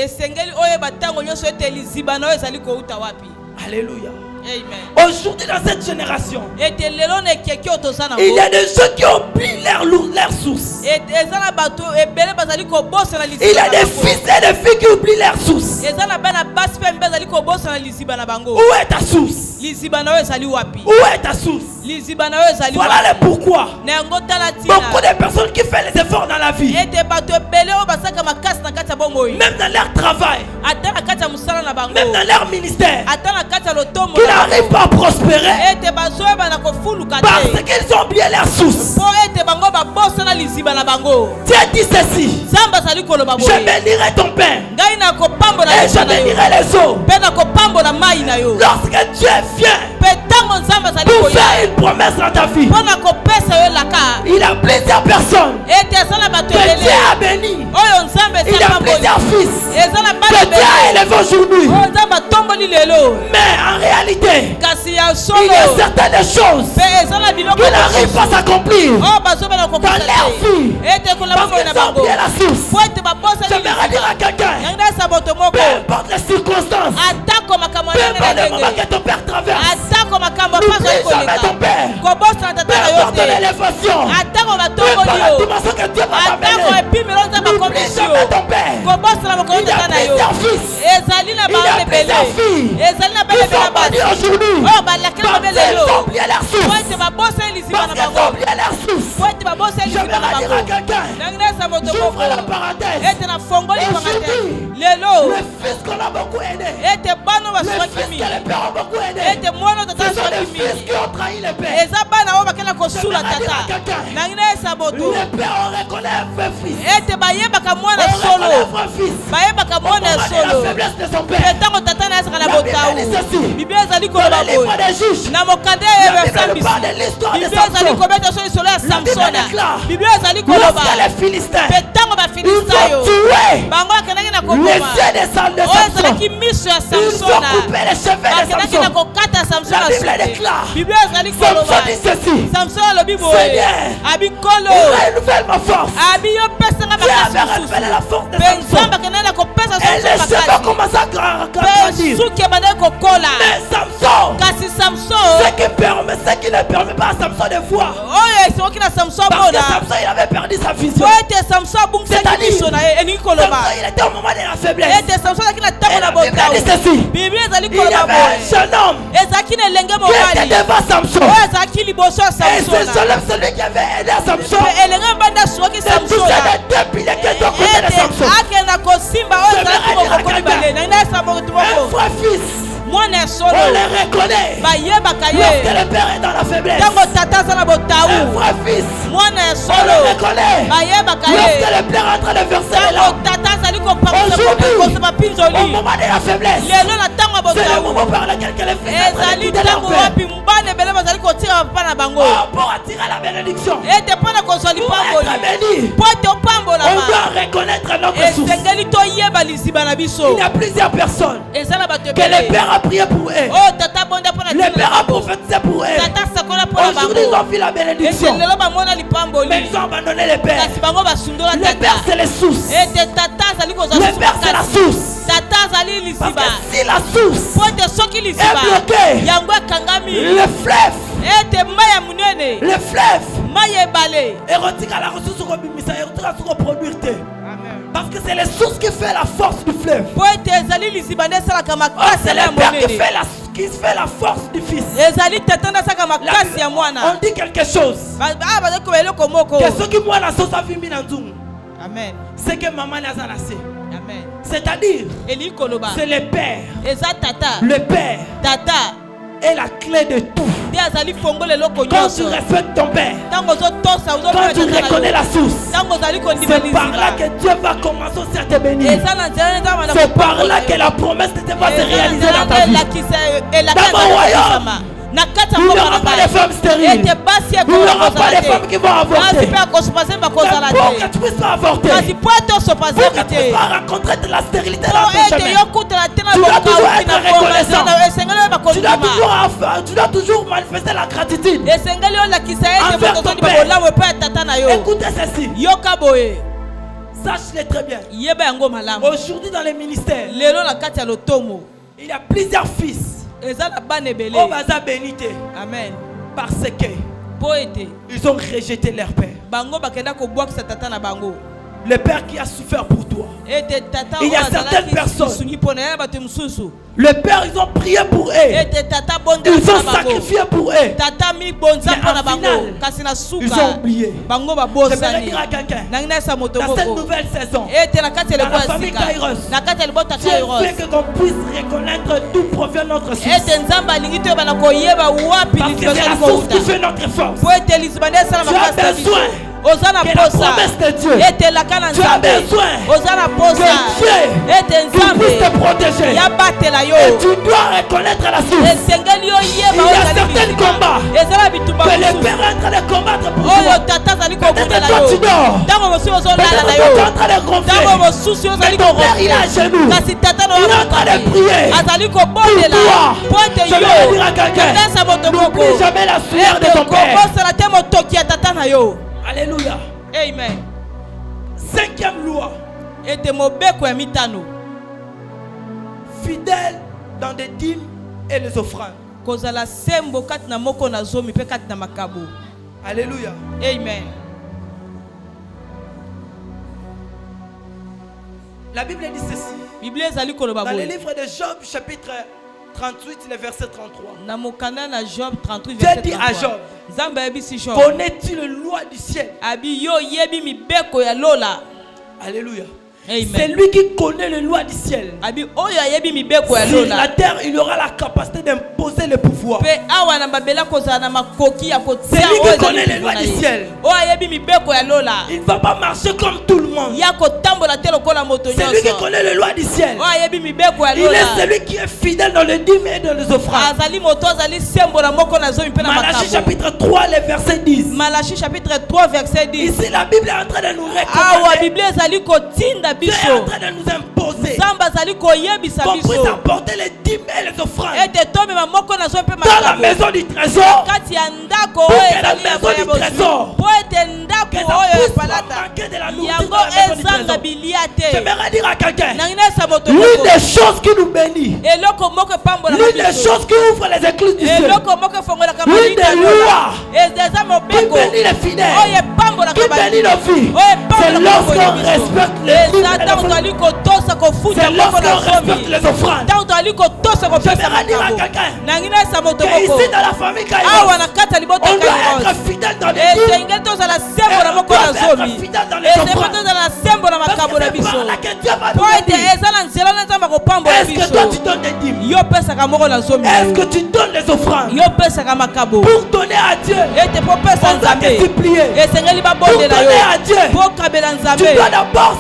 Alléluia. Amen. Aujourd'hui dans cette génération, Et de l'élo ne keki otosana. il y a des gens qui oublient leur source. Et ezana bato ebele bazali ko bosa na liziba. Il y a des fils et des filles qui oublient leur source. Ezana bana basi pe bazali ko bosa na liziba na bango. Où est ta source? Liziba na yo ezali wapi? Où est ta source? Liziba na yo ezali wapi? Voilà le pourquoi. Na yango tala tina. Beaucoup de personnes qui font les efforts dans la vie, Et de bato ebele o basaka makasi na kati ya bomoi. même dans leur travail, Ata na kati ya musala na bango. même dans leur ministère, Ata na kati ya lotomo. qui n'arrivent pas à prospérer Ete bazoeba na kofuluka parce te. qu'ils ont oublié leur source. Po ete bango babosa na liziba na bango. Dieu dit ceci: Zamba zali koloba je boye. bénirai ton pain Ngai na kopambola et je liziba na yo. bénirai les eaux. Pe na kopambola mai na yo. Lorsque Dieu vient Pe tango nzamba zali pour koya. faire une promesse dans ta vie, Po na kopesa yo laka. il a plusieurs personnes Ete ezala bato que Dieu ebele. a béni. Oyo nzambe Il a ezapamboli. plusieurs fils Ezala bana que Dieu a ebele. élevé aujourd'hui. Oyo nzambe atomboli lelo. Mais en réalité, Kasi ya il y a solo. certaines choses Pe ezala biloko qui n'arrivent pas à s'accomplir Oh bazobe na dans kokosa leur te. vie Ete kola parce bango na qu'ils ont bango. oublié la source. Po ete babosa Je vais dire à quelqu'un, Yanga saboto moko. peu importe les circonstances, Atako makambo peu na importe le moment ndenge. que ton père traverse, Atako makambo n'oublie paso jamais ton koleka. père. Kobosa na Peu tata na yo importe te. l'élévation, Atako peu batomboli importe la yo. dimension que Dieu va Atako t'amener, epimelo nzambe n'oublie akomisi jamais yo. ton père. Kobosa na makolo Il y a tata na yo. plusieurs fils. Ezali na Il y a bana plusieurs ebele. filles Ezali na bana qui sont ebele bannis basi. aujourd'hui Oh balakela parce babele qu'ils ont lo. oublié leur Po source. ete babosa elisiba Parce na qu'ils ont bango. oublié leur source. Po ete babosa Je vais elisiba na dire à bango. quelqu'un, Nangina saboto j'ouvre moko. la parenthèse. Ete na fongoli parenthèse. Aujourd'hui, Lelo. les fils qu'on a beaucoup aidés, Ete bano les baswaki fils mi. que les pères ont beaucoup aidés, Ete mwana tata ce sont des swaki fils mi. qui ont trahi les pères. Eza bana oyo bakenda kosula Je vais dire à tata. quelqu'un, Nangina saboto. les pères ont reconnu un vrai fils. Ete bayebaka mwana On reconnaît un solo. vrai fils. Bayebaka Au mwana moment de la solo. faiblesse de son père. Ntango tata na yazaka na La Bible botawu. dit ceci. Biblia ezali Dans koloba le livre boye. des juges, Na mokande la ya Bible nous sambisi. parle de l'histoire de Biblia ezali Samson. kobeta so lisolo ya La Bible Samsona. déclare, Biblia ezali koloba. lorsque les Philistins, Pe ntango ils bafilista ont yo. tué Bango akendaki na les koboma. yeux des salles de Oyo Samson. ezalaki miso ya Ils ont Samsona. coupé les cheveux de Bakendaki na Samson. kokata Samsona La Bible suki. déclare, Biblia ezali koloba. Samson dit ceci, Samson alobi boye. Seigneur, Abi kolo. renouvelle ma force. Abi yo pesanga Dieu makasi avait mosusu. révélé la force de Pe Samson. nzambe akendaki na kopesa Et les Samson cheveux makasi. commencent à Pe grandir. suki ebandaki kokola. Mais Samson, Kasi Samson ce qui ne permet pas à Samson de voir. oyo esoki na Samson Parce que bona. Samson, il avait perdu sa vision. Po ete Samson abungisaki C'est-à-dire, miso na ye elingi koloba. Samson, il était au moment de la faiblesse. Ete Samson azalaki na Et ntango na la Bible botawu. dit ceci. Biblia ezali Il y koloba avait un boye. jeune homme Ezalaki na elenge qui était mobali. devant Samson. Oyo ezalaki liboso ya Et ce Samsona. jeune homme, celui qui avait aidé Samson, Pe elenge mobali aswaki de toucher Samsona. les deux piliers qui étaient aux côtés de Ete Samson. akenda kosimba oyo ezalaki mokoko mibale. Nangina esamboki Un moko. vrai fils, Mwana ya on solo. le reconnaît. Bayebaka Lorsque ye. le père est dans la faiblesse, Ntango tata aza na un botawu. vrai fils, Mwana ya on solo. le reconnaît. Bayebaka Lorsque ye. le père est en train de verser les Ntango larmes, tata azali Aujourd'hui, kokosa au pinzoli. moment de la faiblesse, Lelo na ntango ya c'est le botawu. moment par lequel que les fils sont en train de Ezali quitter leur ntango père. wapi mbana ebele bazali kotira papa na bango. Pour attirer la bénédiction, Ete mpo na kozwa pour être lipamboli. béni, Po ete on opambolama. doit reconnaître notre source. Esengeli toyeba liziba na biso. Il y a plusieurs personnes Eza na bato que le ebele. père a prié pour eux. Oh tata bonda mpo na Le tina père na a bango. prophétisé pour eux. Tata sakola mpo na Aujourd'hui, ils bango. ont vu la Ete bénédiction. lelo bamona Mais lipamboli. ils ont abandonné le père. Kasi bango basundola Le père, tata. c'est les sources. Ete tata azali kozwa Le susu père, c'est la makasi. source. Tata azali Parce liziba. que si la source Po ete soki liziba est bloquée, yango ekangami. le fleuve, Ete mai ya monene. le fleuve, Mai ya ebale. érotique à la ressource kobimisa, érotique à ce produire. Parce que c'est les sources qui fait la force du fleuve. Po ete ezali liziba nde esalaka Oh, makasi c'est ya le père monene. qui fait la force du fils. Ezali tata nde asalaka La- makasi ya mwana. on dit quelque chose. Bazali koba eloko moko. Que ce qui moi la sauce a vimi dans Zoom, Amen. c'est que maman les a lassé. Amen. C'est-à-dire, Eli koloba. c'est le père. Eza tata. Le père Tata. est la clé de tout. Nde azali fongola eloko Quand tu nyonso. respectes ton père, Ntango ozotosa quand tu reconnais la source, ntango ozali kondima c'est par là liziba. que Dieu va commencer aussi à te bénir. Eza na nzela nzambe na C'est par là que la promesse de Dieu va se réaliser dans ta vie. Dans mon royaume, na kati ya il n'y mboka aura na pas ngai. de femmes stériles. Ete basi Il n'y ekola aura pas kozala de femmes qui vont te. avorter. Basi mpe akosupaze mpe akozala Mais pour que te. tu puisses pas avorter, Kasi po ete osopazaki pour que tu te. puisses pas rencontrer de la stérilité dans Po ton ete chemin, yokutela te na Tu dois bokauki toujours na être bongo reconnaissant. na esengeli oyo bakondima. tu dois toujours manifester la gratitude. esengeli olakisa ete Envers moto ton ozondima père. bolamu epai ya tata na yo. Écoutez ceci, Yoka boye. sache-le très bien. Yeba yango malamu. Aujourd'hui dans les ministères, Lelo na kati ya lotomo. il y a plusieurs fils ezala bana ebele. Oh baza bénité. Amen. Parce que Po ete ils ont rejeté leur père. bango bakenda ko bwakisa tata na bango. Le père qui a souffert pour toi. Ete tata Il y a certaines personnes. suni pona ya batu mususu. Le père, ils ont prié pour eux. Ete tata bonda Ils ont na bango. sacrifié pour eux. Tata mi bonza Mais pona en bango. final, Kasi na suka. ils ont oublié. Bango ba J'aimerais bosani. dire à quelqu'un, Nangina sa moto dans cette moko. nouvelle saison, Ete la kati le dans la famille Kairos, Na kati le bota Dieu Kairos. fait que qu'on puisse reconnaître d'où provient notre source. Ete nzamba alingi to bana koyeba wapi Parce que c'est la libezali source qui kouta. fait notre force. Po ete lisbande sala Tu as makasi na biso. besoin Ozana que la posa. promesse de Dieu, Ete la kana tu as nzambe. besoin Ozana que posa. Dieu Ete puisse te nzambe. protéger. Ya batela yo. Et tu dois reconnaître la source. Esengeli yo Il yeba y a ozali certains bitumba. combats Ezala bitumba que le mosusu. père est en train de combattre pour Oyo toi. tata azali Peut-être kobundela toi tu yo. dors. Ntango mosusu ozolala Peut-être na toi tu es en yo. train de gonfler. Ntango mosusu Mais ozali ton père il est à genoux. kasi tata no Il est en train de prier. azali Pour kobondela toi. po ete Je vais yo dire à quelqu'un, kokesa moto moko n'oublie jamais la sueur de ton père. kobosela te motoki ya tata na yo. Alléluia. Amen. Cinquième loi. Ete mobeko ya mitano Fidèle dans des dîmes et les offrandes. kozala sembo kati na moko na zomi mpe kati na makabo. Alléluia. Amen. La Bible dit ceci. Biblia ezali koloba Dans le boye livre de Job, chapitre 38, le verset 33. na mokanda na Job 38 Dieu verset dit à 33. Job, Nzambe ayebisi Job connais-tu les lois du ciel? abi yo yebi mibeko ya lola. Alléluia. Amen. C'est lui qui connaît les lois du ciel. Abi oyo ayebi mibeko ya Sur la lola. terre, il aura la capacité d'imposer le pouvoir. Pe awa na babela kozala na makoki ya C'est kotia lui oyo qui connaît ezali les lois na du ye. ciel. Oyo ayebi mibeko ya lola. Il ne va pas marcher comme tout le monde. Ya kotambola te lokola moto C'est lui qui nyonso. connaît les lois du ciel. Oyo ayebi mibeko ya Il lola. est celui qui est fidèle dans les dîmes et dans les offrandes. Azali moto azali sembo na moko na zomi mpe na Malachie makabo. chapitre 3, le verset 10. Malachi chapitre 3 verset 10. Ici, la Bible est en train de nous Awa recommander. Biblia ezali kotinda Dieu est en biso. train de nous imposer Nzambe azali koyebisa qu'on puisse biso. apporter les dîmes et les offrandes Ete tomema moko na zomi mpe dans la makabo. maison du trésor. Kati ya ndako Pour oyo que la ezali ya maison du boye trésor, bosu. Po ete ndako que ça oyo puisse pas epalata. manquer de la nourriture Yango dans la maison du ezanga trésor. bilia te. J'aimerais dire à quelqu'un, Nangina esa moto l'une moko. des choses qui nous bénit, Eloko moko epambola l'une des choses qui ouvre les écluses du ciel, eloko moko efongolaka l'une des lois eza qui mobeko bénit les fidèles, oyo epambolaka qui bénit nos vies, oyo c'est epambolaka lorsqu'on respecte les dîmes eza et les ntango offrandes. tozali kotosa kofuta C'est moko na lorsqu'on respecte zomi les offrandes. ntango tozali kotosa kopesa J'aimerais dire à makambo quelqu'un nangina esa moto que moko ici dans la famille Kairos, awa na kati ya libota on doit Kairos être fidèle dans les dîmes. esengeli tozala sembo na Et moko on na doit être zomi fidèle dans les esengeli offrandes. tozala na sembo na Parce makambo que na c'est biso par là que Dieu va po nous ete bénir. eza na nzela na nzambe akopambola Est-ce que toi tu biso donnes des dîmes? yo pesaka moko na zomi Est-ce que tu donnes des offrandes? yo pesaka makabo Pour donner à Dieu, ete po pesa on doit te nzambe supplier. esengeli Pour babondela donner à yo Dieu, po kabela tu nzambe dois d'abord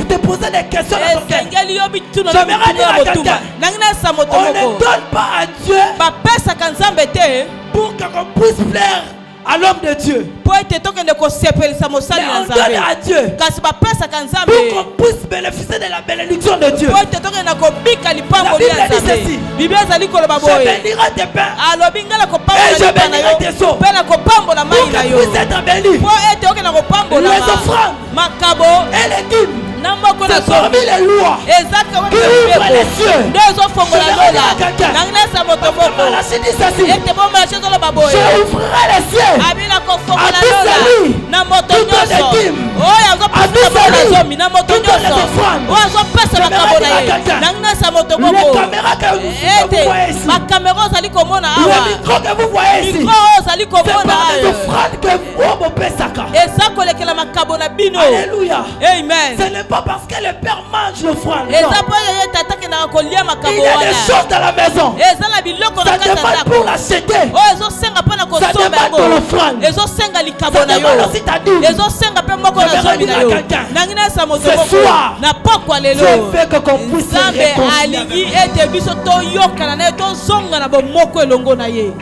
te poser des questions dans ton cœur. esengeli yo bituno na J'aimerais bitino dire ya à motuma quelqu'un, nangina esa moto On ne moko donne pas à Dieu bapesaka nzambe te pour qu'on puisse plaire à l'homme de Dieu. po ete tokende kosepelisa Mais mosali na on donne à nzambe Dieu kasi bapesaka pour nzambe qu'on puisse bénéficier de la bénédiction de Dieu. po ete tokende kobika lipamboli La ya Bible dit nzambe ceci. biblia ezali koloba Je boye bénirai tes pains alobi nga na et kopambola je lipa na bénirai yo tes eaux mpe na kopambola mai pour na que yo puisse être béni. po ete okende kopambola Les offrandes makabo et les dîmes. na moko na C'est parmi zomi les lois ezaka qui ouvrent les cieux. nde ezofongola Je vais dire lola à quelqu'un, nangina esa moto Parce que moko Malachie dit ceci. ete bomalashi ezoloba boye J'ouvrirai les cieux. abina kofongola Abi lola sali, na moto qui donne nyonso des dîmes. oyo azopesa Abi moko na sali, zomi na moto qui donne nyonso les offrandes. oyo azopesa Je vais makambo na dire à ye quelqu'un, nangina esa moto Les moko caméras que vous ete voyez ici, bakamera ozali komona awa le micro que vous voyez ici, mikro oyo ozali c'est komona par des ayo offrandes que vous pesaka. eza kolekela makambo na bino Alléluia. amen Ce n'est pas parce que le Père mange l'offrande. non. eza mpo ye tata kendaka kolia makambo Il y a des wana choses dans la maison. eza na biloko na Ça kati ya demande ndako pour l'acheter. oyo ezosenga mpo na Ça kosomba demande yango l'offrande. ezosenga likabo Ça na demande yo aussi ta dîme. ezosenga mpe moko na Je vais zomi na redire yo à quelqu'un, nangi nayesa moto ce moko soir, na pokwa lelo Dieu veut que qu'on puisse se nzambe réconcilier alingi avec ete biso toyokana na ye tozonga na bomoko elongo na ye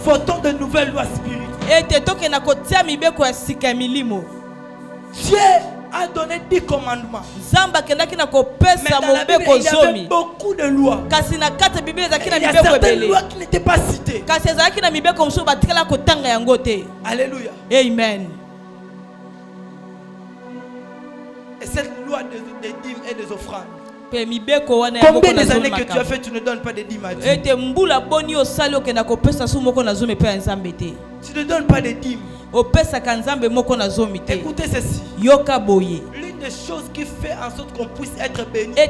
Faut-on de nouvelles lois spirituelles? ete tokenda kotia mibeko ya sika ya milimo Dieu a donné 10 commandements. nzambe akendaki na Mais kopesa dans la Bible, mobeko il y avait zomi beaucoup de lois. kasi na kati ya biblia ezalaki na Il y a mibeko certaines ebele lois qui n'étaient pas citées. kasi ezalaki na mibeko mosusu batikala kotanga yango te Alléluia. amen Et cette loi des dîmes et des offrandes, Combien des années que tu as fait, tu ne donnes pas de dîmes à Dieu? Tu ne donnes pas de dîmes. Écoutez ceci. L'une des choses qui fait en sorte qu'on puisse être béni, ce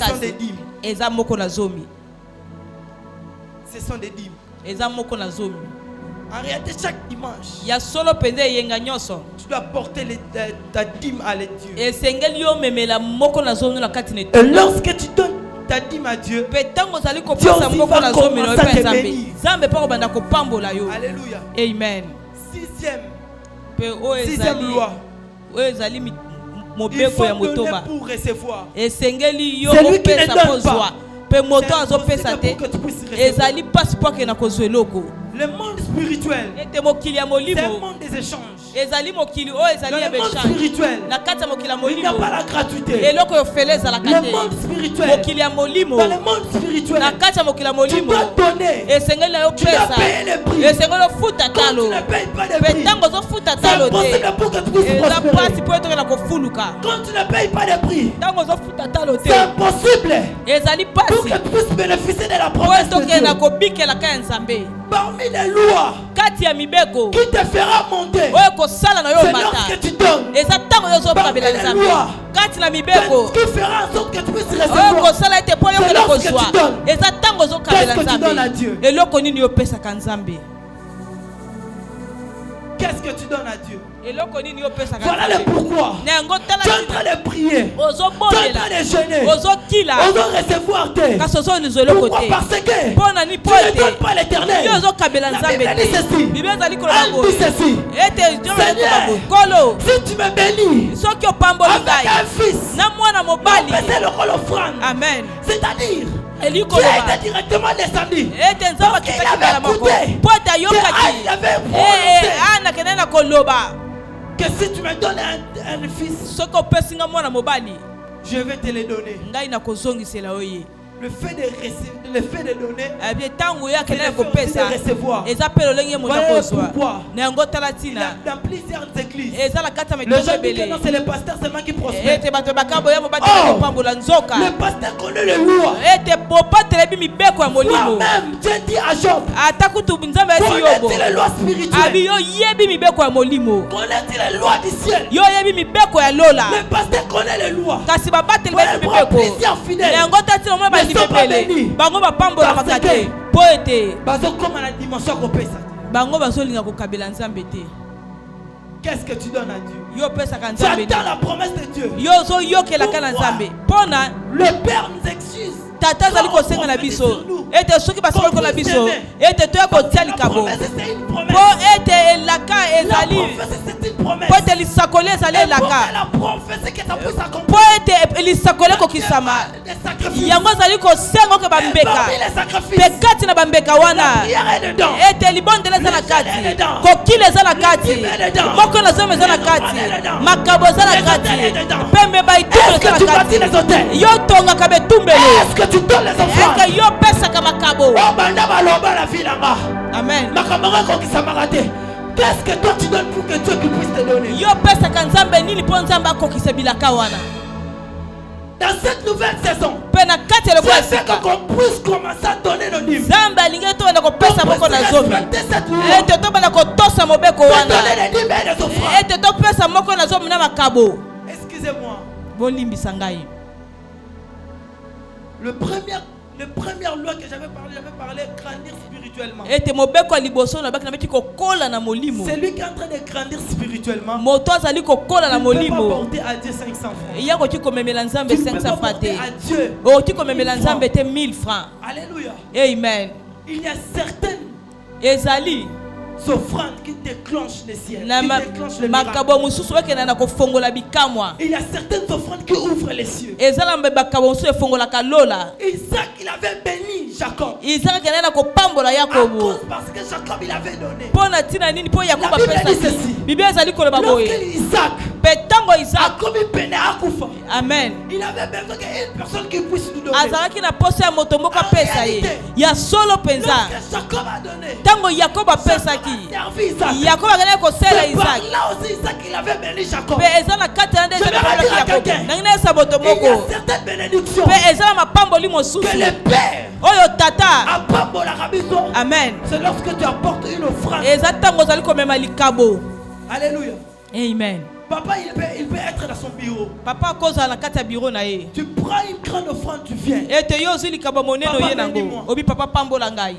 sont des dîmes. Ce sont des dîmes. En réalité, chaque dimanche, tu dois porter ta dîme à Dieu. Et lorsque tu donnes ta dîme à Dieu, Dieu aussi va commencer à te bénir. Alléluia. Amen. Sixième loi. Il faut donner pour recevoir. Celui qui ne donne pas, c'est pour que tu puisses recevoir. Le monde spirituel, c'est un monde des échanges. Dans le monde spirituel, il n'y a pas la gratuité. Le monde spirituel, dans le monde spirituel, tu dois donner. Tu dois payer le prix. Quand tu ne payes pas le prix, c'est impossible pour que tu puisses prospérer. Quand tu ne payes pas le prix, c'est impossible pour que tu puisses bénéficier de la promesse de Dieu. Parmi les lois qui te fera monter, c'est lorsque tu donnes. Parmi les lois qui fera en sorte que tu puisses recevoir, c'est lorsque tu donnes. Qu'est-ce que tu donnes à Dieu? Qu'est-ce que tu donnes à Dieu? Voilà le pourquoi. Tu es en train de prier. Tu es en train de jeûner. On doit recevoir tes. Pourquoi? Parce que tu ne donnes pas l'éternel. La Bible dit ceci. Elle dit ceci. Seigneur, si tu me bénis avec un fils, on peut faire le rôle offrande. Amen. C'est-à-dire, Dieu était directement descendu. Parce qu'il avait écouté. Il avait prononcé que si tu me donnes un fils, je vais te le donner. Le fait de donner, c'est le fait de recevoir. Voilà pourquoi dans plusieurs églises, les gens disent que non, c'est le pasteur seulement qui prospère. Le pasteur connaît les lois. Toi-même, Dieu dit à Job, connais-tu les lois spirituelles? Connais-tu les lois du ciel? Le pasteur connaît les lois. Voilà pour plusieurs fidèles. Ils sont pas bénis. Parce que comme à la dimension qu'on peut ça. Qu'est-ce que tu donnes à Dieu? Tu attends la promesse de Dieu. Pourquoi? Le Père nous excuse. Tata zali kosenga na biso ete soki basoki ko na biso ete toya kotia likabo po ete elaka ezali po ete lisakole ezali elaka po ete lisakole kokisama yango zali kosenga ke bambeka pe kati na bambeka wana ete libondele eza na kati kokile eza na kati moko na zome eza na kati makabo eza na kati pembe baitumbelo eza na kati yo tongaka betumbelo. Tu donnes les enfants. Amen. Qu'est-ce que toi tu donnes pour que Dieu puisse te donner? Dans cette nouvelle saison, c'est fait qu'on puisse commencer à donner nos dîmes. On puisse respecter cette loi. Donner les dîmes et les offrandes. Excusez-moi. Le première loi que j'avais parlé grandir spirituellement. Celui qui est en train de grandir spirituellement, tu ne peux pas porter à Dieu 500 francs. Tu ne peux pas porter à Dieu 1000 francs. Alléluia. Amen. Il y a certaines offrandes qui déclenchent les ciels, qui déclenchent le miracle. Il y a certaines offrandes qui ouvrent les cieux. Isaac, il avait béni Jacob. Parce que Jacob, il avait donné. La Bible dit ceci. Lorsque Isaac a commis péné à Koufa, Amen. Il avait besoin qu'une personne qui puisse nous donner. Azalaki na posa ya moto moko apesa ye. Ya solo penza. Lorsque Jacob a donné, Tango Yakob apesaki. Yakob akende kosala Isaac. Là aussi Isaac il avait béni Jacob. Pe eza na kati na ndenge ya Yakob. Nangina esa moto Il y a moko. certaines bénédictions Pe eza na mapamboli mosusu. que le Père Oyo tata. apambolaka biso. Amen. C'est lorsque tu apportes une offrande. Eza tango ozali komema likabo. Alléluia. Amen. Papa, il peut être dans son bureau. Papa koza na kati ya bureau na ye. Tu prends une grande offrande, tu viens. Ete yo ozili likabo moneno Papa, ye nango. bénis-moi. Obi papa pambola ngai.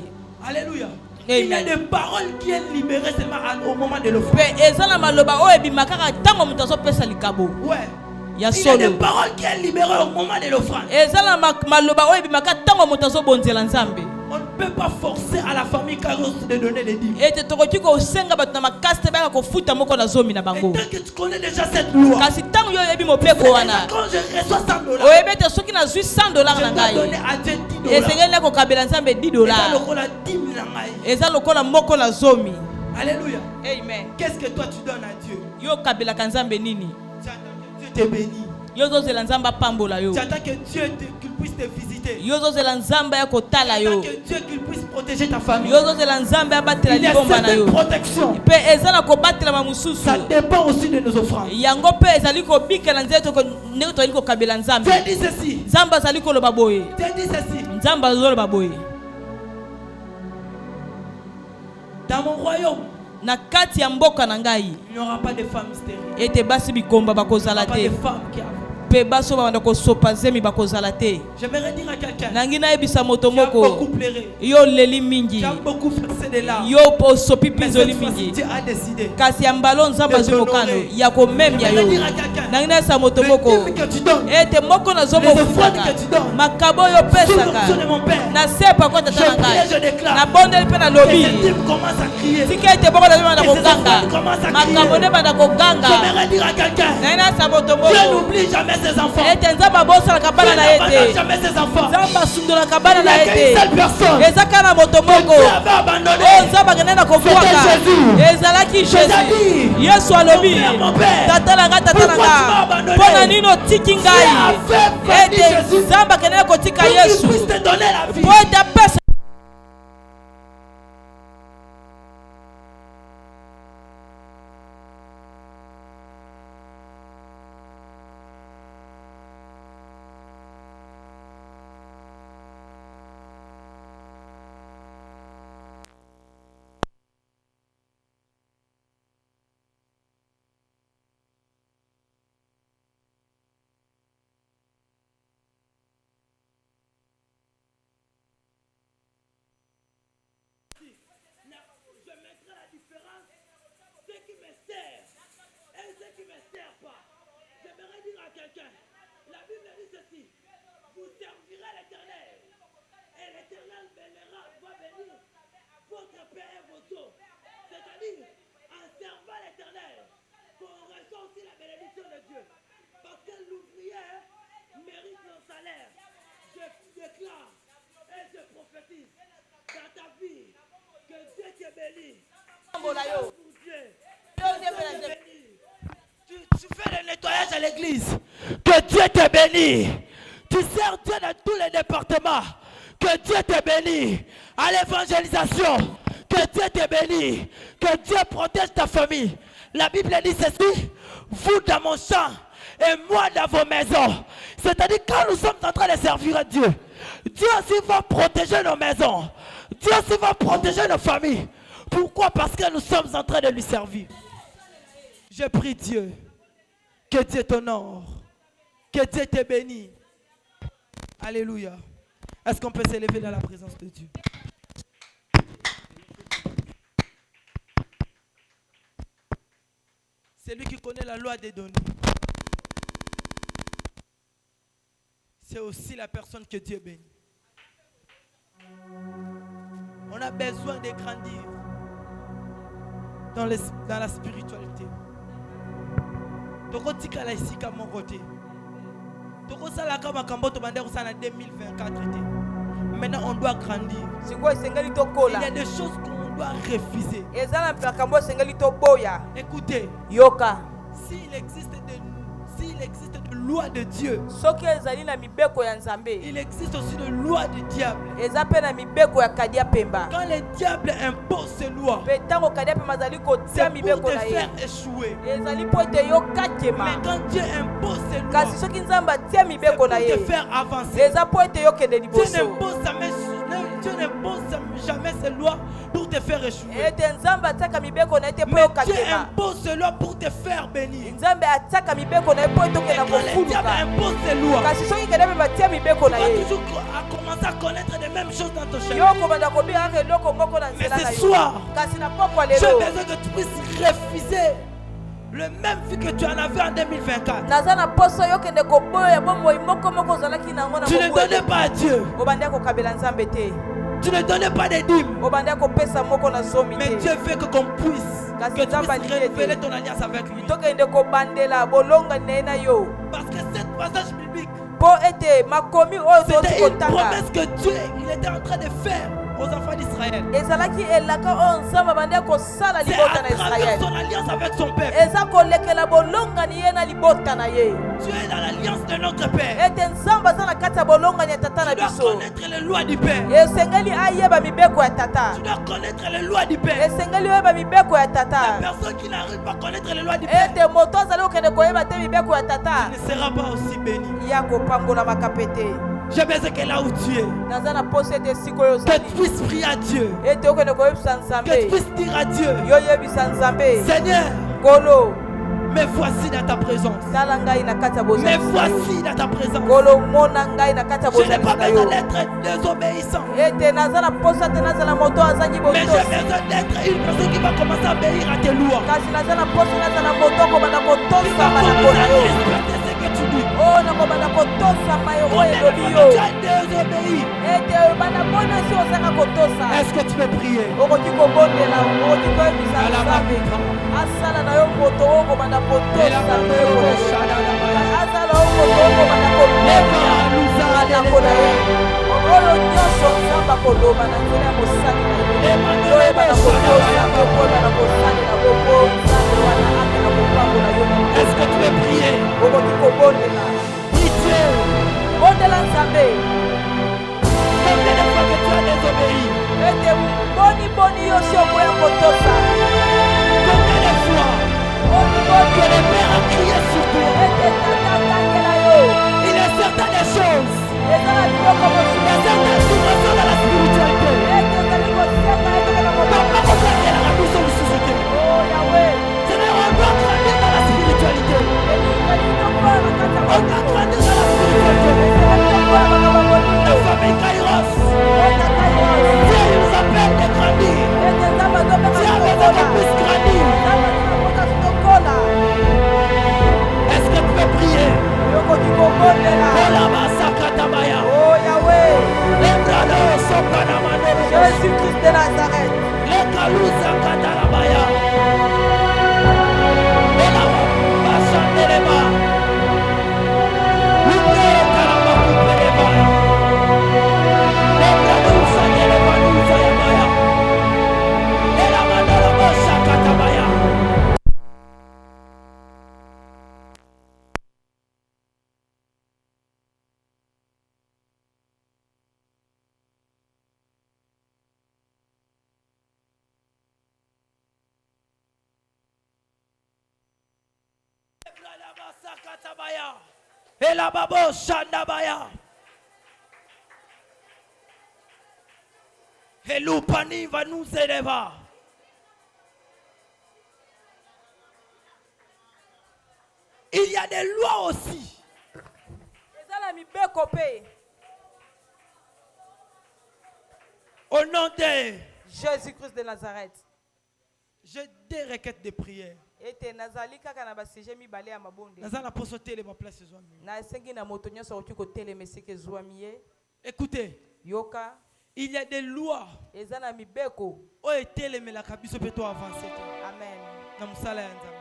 Alléluia. Amen. Il y a des paroles qui sont libérées seulement au moment de l'offrande. Pe eza na maloba oyo ebima kaka tango moto azopesa likabo. Ouais. Ya Il y a des solo. paroles qui sont libérées au moment de l'offrande. Eza na maloba oyo ebima kaka tango moto azobonzela Nzambe. On ne peut pas forcer à la famille Carlos de donner les dîmes. Ete tokoki kosenga bato na makasi te baka kofuta moko na zomi na Et bango. tant que tu connais déjà cette loi, Kasi tango yo yebi mopeko wana. quand je reçois $100, Oyebi ete soki nazwi $100 je na dois ngai. donner à Dieu $10. Esengeli na kokabela Nzambe $10. Eza lokola moko na zomi. Alléluia. Amen. Qu'est-ce que toi tu donnes à Dieu? Yo kabelaka Nzambe nini? Tu attends que Dieu te bénisse. Yo zozela Nzambe apambola yo. Tu attends que Dieu qu'il puisse te visiter. Yo zozela Nzambe ya kotala Tu attends yo. que Dieu qu'il puisse protéger ta famille. Yo zozela Nzambe abatela Il y a libomba na yo. certaines protections. Pe eza na kobatela ba mususu. Ça dépend aussi de nos offrandes. Yango pe ezali kobikela nzeto ko ndeko toli kokabela Nzambe. Dieu dit ceci. Nzambe azali koloba boye. Dieu dit ceci. Nzambe azoloba boye. Dans mon royaume, Na kati ya mboka na ngai il n'y aura pas de femmes stériles. ete basi bikomba Il n'y bakozala aura pas de te. femmes qui avaient. Pe baso banda kosopa zemi bakozala te. J'aimerais dire à quelqu'un Nangi nayebisa moto qui a beaucoup moko pleuré, yo leli mingi qui a beaucoup versé de larmes. yo osopi Mais pinzoli cette fois-ci, mingi Dieu a décidé. kasi ya mbalo Nzambe azwi mokano ya komemya J'aimerais yo. dire à quelqu'un, Nangi nayebisa moto moko le dîme que tu donnes, ete moko les offrandes nazomofutaka que tu donnes, makabo oyo sous l'onction opesaka de mon Père, nasepa kwa tata na je prie et je ngai déclare nabondeli mpe que nalobi cette dîme commence à crier. tika ete boko nabi banda Et ces koganga enfants commencent à crier. makambo nde banda koganga. J'aimerais dire à quelqu'un, Nangi nayebisa moto Dieu moko n'oublie jamais ses enfants. ete Nzambe abosalaka bana na Dieu ye n'abandonne te. jamais ses enfants. Nzambe asundolaka Il bana n'y a na ye qu'une seule te. personne eza kaka na moto moko Dieu avait abandonné. oyo Nzambe akende na kobwaka C'était ezalaki Jésus. Jésus. Yesu alobi Mon Père, tata na ngai tata na pourquoi tu m'as ngai abandonné? mpo na nini otiki Dieu ngai a fait venir ete Jésus Nzambe akende na kotika pour qu'il Yesu puisse te donner la vie. mpo ete apesa Je mettrai la différence, ce qui me sert et ce qui ne me sert pas. J'aimerais dire à quelqu'un, la Bible dit ceci, vous servirez l'Éternel et l'Éternel va bénir votre paix et vos eaux. C'est-à-dire, en servant l'Éternel, qu'on reçoit aussi la bénédiction de Dieu. Parce que l'ouvrier mérite son salaire. Je déclare et je prophétise dans ta vie que Dieu te bénisse. Pambola yo. Pour Dieu. Tu fais le nettoyage à l'église. Que Dieu te bénisse. Tu sers Dieu dans tous les départements. Que Dieu te bénisse. À l'évangélisation. Que Dieu te bénisse. Que Dieu protège ta famille. La Bible dit ceci. Vous dans mon champ et moi dans vos maisons. C'est-à-dire quand nous sommes en train de servir Dieu, Dieu aussi va protéger nos maisons. Dieu aussi va protéger nos familles. Pourquoi? Parce que nous sommes en train de lui servir. Je prie Dieu. Que Dieu t'honore. Que Dieu te bénisse. Alléluia. Est-ce qu'on peut s'élever dans la présence de Dieu? C'est lui qui connaît la loi des données. C'est aussi la personne que Dieu bénit. On a besoin de grandir dans la spiritualité. Toko tika la ici comme mon côté. Toko sala kama kamboto bande ko sana 2024 été. Maintenant on doit grandir. sikoyo esengeli Il tokola y a des choses qu'on doit refuser. eza na makambo esengeli toboya Écoutez, yoka s'il existe de loi de Dieu, soki ezali na mibeko ya Nzambe, il existe aussi de loi du diable. eza pe na mibeko ya Kadia Pemba. Quand le diable impose ses lois Pe tango Kadia Pemba azali kotia pour mibeko te na ye, faire échouer. ezali po ete yo Mais kakema. quand Dieu impose ses lois, Kasi soki Nzambe atia c'est mibeko pour na te ye, faire avancer. eza po ete yo kende Dieu liboso. Dieu n'impose jamais ses lois pour te faire échouer. Ete Nzambe atiaka mibeko na ete po Mais yo Dieu kakema. impose ses lois pour te faire bénir. Nzambe atiaka mibeko na ye po ete Et okenda quand le diable kofuluka. impose ses lois, Kasi soki Kadia Pemba atia mibeko tu na vas ye, toujours commencer à connaître les mêmes choses dans ton yo chemin. kobanda kobika kaka eloko moko na Mais nzela na ce yo. soir, Kasi na pokwa j'ai lelo besoin que tu puisses refuser le même vie que tu en avais en 2024. naza na poso yo kende koboya bomoi moko moko ozalaki nango na Tu ne donnais pas à Dieu. obandi kokabela Nzambe te, Tu ne donnais pas des dîmes. obandi kopesa moko na zomi Mais te, Dieu veut que qu'on puisse, Kasi que tu Nzambe puisses alingi renouveler ete ton alliance avec lui. tokende kobandela bolonga ne na yo Parce que cette passage biblique, po ete makomi oyo toti c'était une kotanga promesse que Dieu il était en train de faire aux enfants d'Israël. ezalaki elaka oyo Nzambe abandi kosala C'est libota à na travers Israele, son alliance avec son père. eza kolekela bolongani ye na libota na ye, Tu es dans l'alliance de notre père. ete Nzambe aza na kati ya bolongani ya tata na Tu dois biso, connaître les lois du père. esengeli ayeba mibeko ya tata, Tu dois connaître les lois du père. esengeli oyeba mibeko ya tata. La personne qui n'arrive pas à connaître les lois du père Ete moto azali okende koyeba te mibeko ya tata ne sera pas aussi béni. ya kopambola makape te. J'ai besoin que là où tu es, naza na poso ete sikoyo que tu ozali puisses prier à Dieu. ete okende koyebisa Que tu Nzambe, puisses dire à Dieu, yo yebisa Nzambe, Seigneur, Nkolo me voici dans ta présence. tala ngai na kati ya Me bozali na yo. voici dans ta présence. Nkolo mona ngai na kati ya Je n'ai bozali pas na besoin yo. d'être désobéissant. Ete naza na poso ete nazala moto azangi Mais j'ai botosi, besoin d'être une personne qui va commencer à obéir à tes lois. kasi naza na poso nazala moto akobanda Qui va kotosama na commencer mpona à yo, respecter ce que tu dis. oyo nakobanda kotosama yo On oyo est elobi que yo, tu as désobéi. ete banda mpono esi ozanga kotosa. Est-ce que tu peux prier? okoki kobondela, okoki koyebisa Nzambe asala na yo moto oyo kobanda kotosa mibeko na ye, azala oyo moto oyo kobanda kobeta malako na ye, oyo nyonso Nzambe akoloba na nzela ya mosali na ye, oyebana kotosa kokona mosali na boko Nzambe wana akena kopambola yo. Est-ce que tu peux prier? okoki kobondela, Dis Dieu, bondela Nzambe combien de fois que tu as désobéi? ete boni yo si okoya kotosa, Combien de fois que le Père a crié sur toi? ete tata akangela yo, Il y a certaines choses, ezala biloko il y a mosusu certaines dimensions dans la spiritualité. ete ezali kosenga etokena Papa, kotosa. comment dire la mission de société? Oh Yahweh, Seigneur, on doit grandir dans la spiritualité. On doit grandir dans la spiritualité. La famille Kairos, Dieu il nous appelle de grandir. Dieu a besoin qu'on puisse grandir. Est-ce que tu peux prier? Olaba Sakatabaya. Oh Yahweh, Lebralo Sopanamano. Jésus-Christ de Nazareth, Lekaluza Katarabaya. Olaba Basandeleba. Lubre Karabakupereba. Lebralo Sandeleba Nuzayabaya. Elamandeleba Sakatabaya. Elababo Shandabaya. Elupani va nous élever. Il y a des lois aussi. ezala mibeko pe. Au nom de Jésus-Christ de Nazareth, j'ai des requêtes de prière. ete nazali kaka na basije mibale ya mabonde, Nazana posote les place les hommes. na esengi na moto nyonso akoki kotelema esika ezwami ye. Écoutez, Yoka, il y a des lois. eza na mibeko. Oh, etele la kabiso peut avancer. Amen. Na musala ya Nzambe.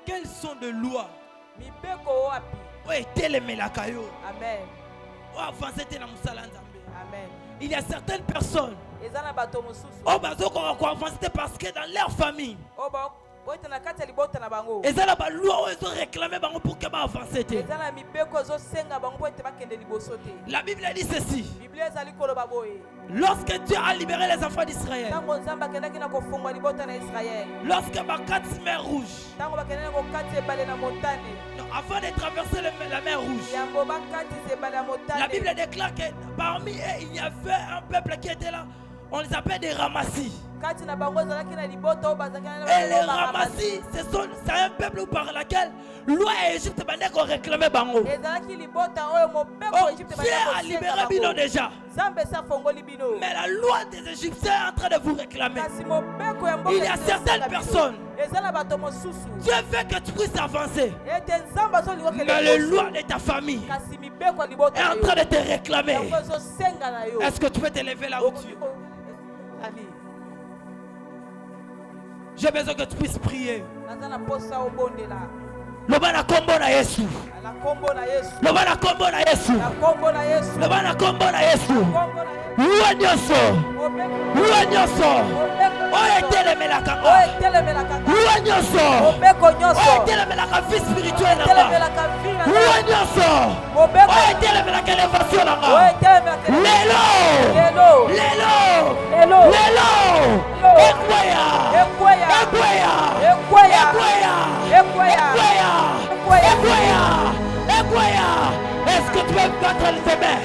Quelles sont les lois? Mibeko wapi? Oh, etele la kayo. Amen. Oh, avancer na musala ya Nzambe. Amen. Il y a certaines personnes. Eza na bato mosusu. Oh, bazo ko avancer parce que dans leur famille. Oh ba Et ça là, loi ils ont réclamé pour que avancer. La Bible dit ceci. Lorsque Dieu a libéré les enfants d'Israël, lorsque Bakati mer rouge, avant de traverser la mer rouge, la Bible déclare que parmi eux il y avait un peuple qui était là. On les appelle des ramassis. Et les ramassis, c'est un peuple par lequel loi et Égypte réclamait bango. Dieu a libéré Bino déjà. Mais la loi des Égyptiens est en train de vous réclamer. Il y a certaines personnes. Dieu veut que tu puisses avancer. Mais la loi de ta famille est en train de te réclamer. Est-ce que tu peux te lever là où tu es? J'ai besoin que tu puisses prier. Le bana combo na Yesu. Le bana combo na Yesu. Le bana combo na Yesu. Luanyoso. Oye telemela kanga. Luanyoso. Oye telemela ka vie spirituelle na. Luanyoso. Oye telemela ka élévation na. Lelo. Est-ce que tu veux battre les mains?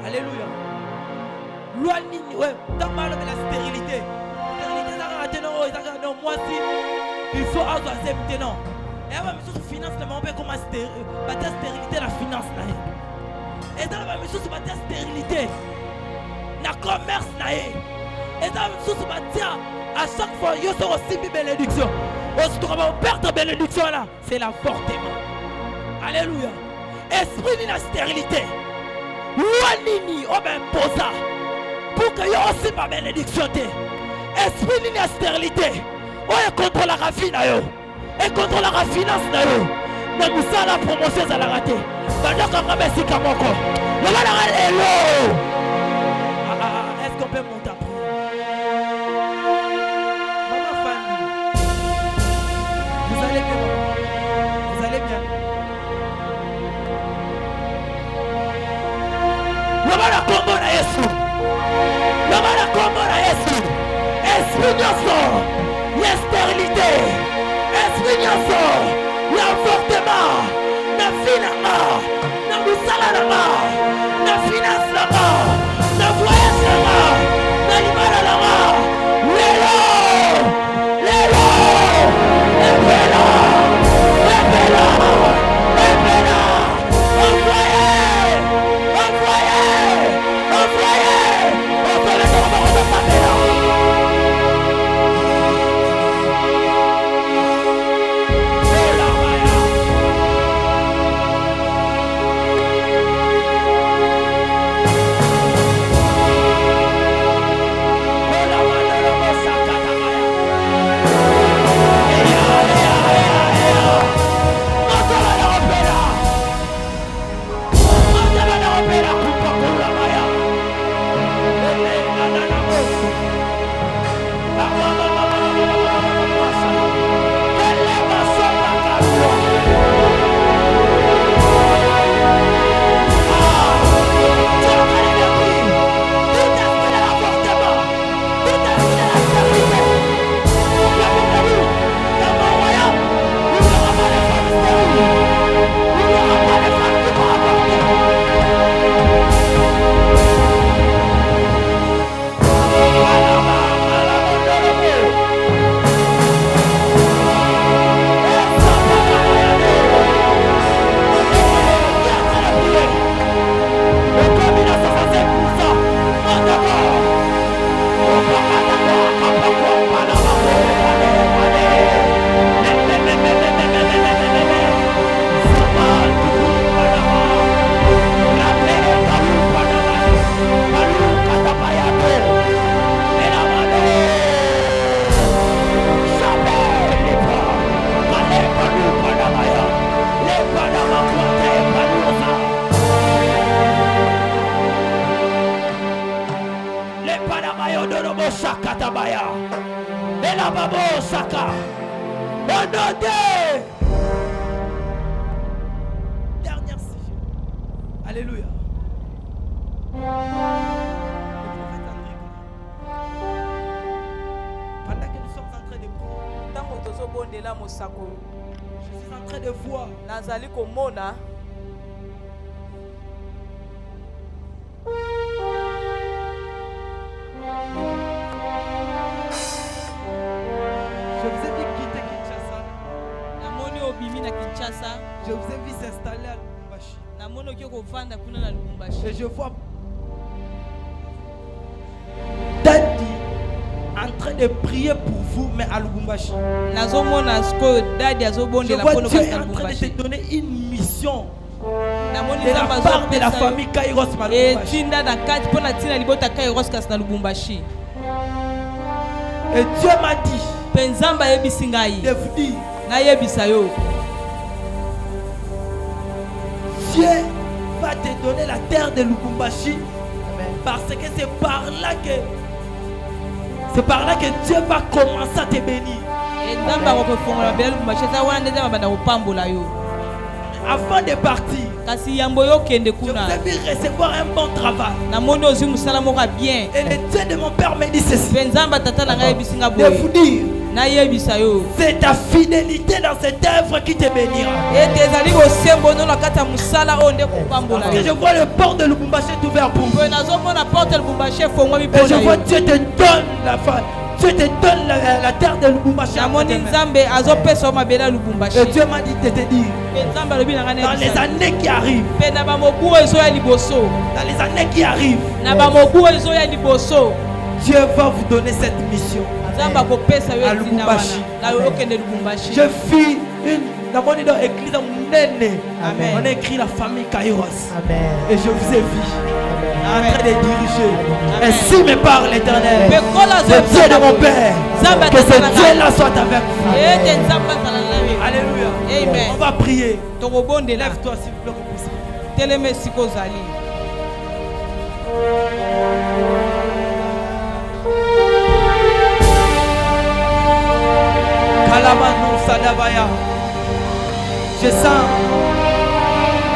Alléluia. Loi nini ouais, dans mal de la stérilité. Stérilité ça a tenu mwasi il faut avoir accepter non et aba misusu finance na mambe comme batia stérilité la finance na ye et dans la misusu batia stérilité na commerce na ye et dans la misusu batia à chaque fois yo so aussi bénédiction aussi tu vas perdre bénédiction là c'est l'avortement. Alléluia. Esprit de la stérilité loi nini o ben posa pour que yo aussi ma bénédiction te esprit de la stérilité oyo contrôlera vie na yo et contrôlera finance na yo na musala promotion ezalaka te bandokanga besika moko lobalaka lelo. Est-ce qu'on peut monter après maman famille vous allez bien vous allez bien lobala kombo na Yesu lobala kombo na Yesu esprit nyonso ya stérilité esprit nyonso ya avortement na vie nanga na mosala nanga na finance nanga na voyage nanga na libala nanga lelo lelo epela epela epela envoyé envoyé envoyé envoyé Dernier sujet. Alléluia. Le prophète André, pendant que nous sommes en train de prier, je suis en train de voir je vous ai vu quitter Kinshasa. Je vous ai vu s'installer à Lubumbashi. Et je vois Daddy en train de prier pour vous, mais à Lubumbashi. Je vois Dieu est en train de te donner une mission de la part de la famille Kairos Lubumbashi. Et Dieu m'a dit de vous dire Dieu va te donner la terre de Lubumbashi. Parce que c'est par là que Dieu va commencer à te bénir. Avant de partir, je vous ai vu recevoir un bon travail. Et le Dieu de mon père me dit ceci. De vous dire, c'est ta fidélité dans cette œuvre qui te bénira. Parce que je vois le port de Lubumbashi ouvert pour vous. Et je vois Dieu te donne Dieu te donne la terre de Lubumbashi. namoni nzambe azopesa mabele ya lubumbashi Et Dieu m'a dit de te dire, mpe nzambe alobi na ngai na dans les yebisa années qui arrivent, mpe na bamobu oyo ezoya liboso dans les années qui arrivent, na bamobu oyo ezoya liboso Dieu va vous donner cette mission. nzambe akopesa yo À etina wana Lubumbashi. na yo okende lubumbashi Je fis dans mon église à Mounene. Amen. On a écrit la famille Kairos. Amen. Et je vous ai vu en train de diriger. Amen. Ainsi me parle l'Éternel, mpe kola le Dieu de mon Père. nzambe Que ce atazala ngai Dieu-là soit avec vous. ete nzambe azala na yo Alléluia. Amen. On va prier. tokobondela Lève-toi s'il vous plaît qu'on puisse prier. telema esika ozali Kalamanu Sadabaya. Je sens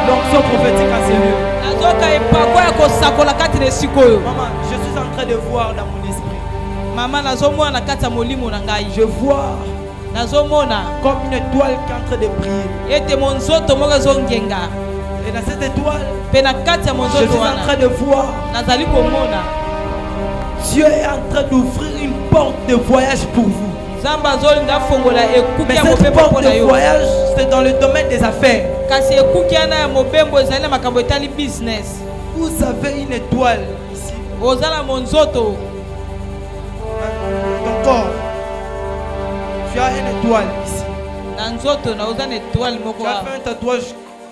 l'onction prophétique à ce lieu. nazoka epako ya kosakola kati na esika oyo Maman, je suis en train de voir dans mon esprit. mama nazomona na kati ya molimo na ngai Je vois nazomona comme une étoile qui est en train de briller. ete monzoto moko ezongenga Et dans cette étoile, mpe na kati ya je monzoto suis en wana train de voir nazali komona Dieu est en train d'ouvrir une porte de voyage pour vous. nzambe azolinga afongola ekuki Mais ya cette mobembo porte mpo na de yo voyage, c'est dans le domaine des affaires. kasi ekuki wana ya mobembo ezali na makambo etali business Vous avez une étoile ici, oza na monzoto dans ton corps. Tu as une étoile ici. na nzoto na oza na étoile moko Tu as awa fait un tatouage,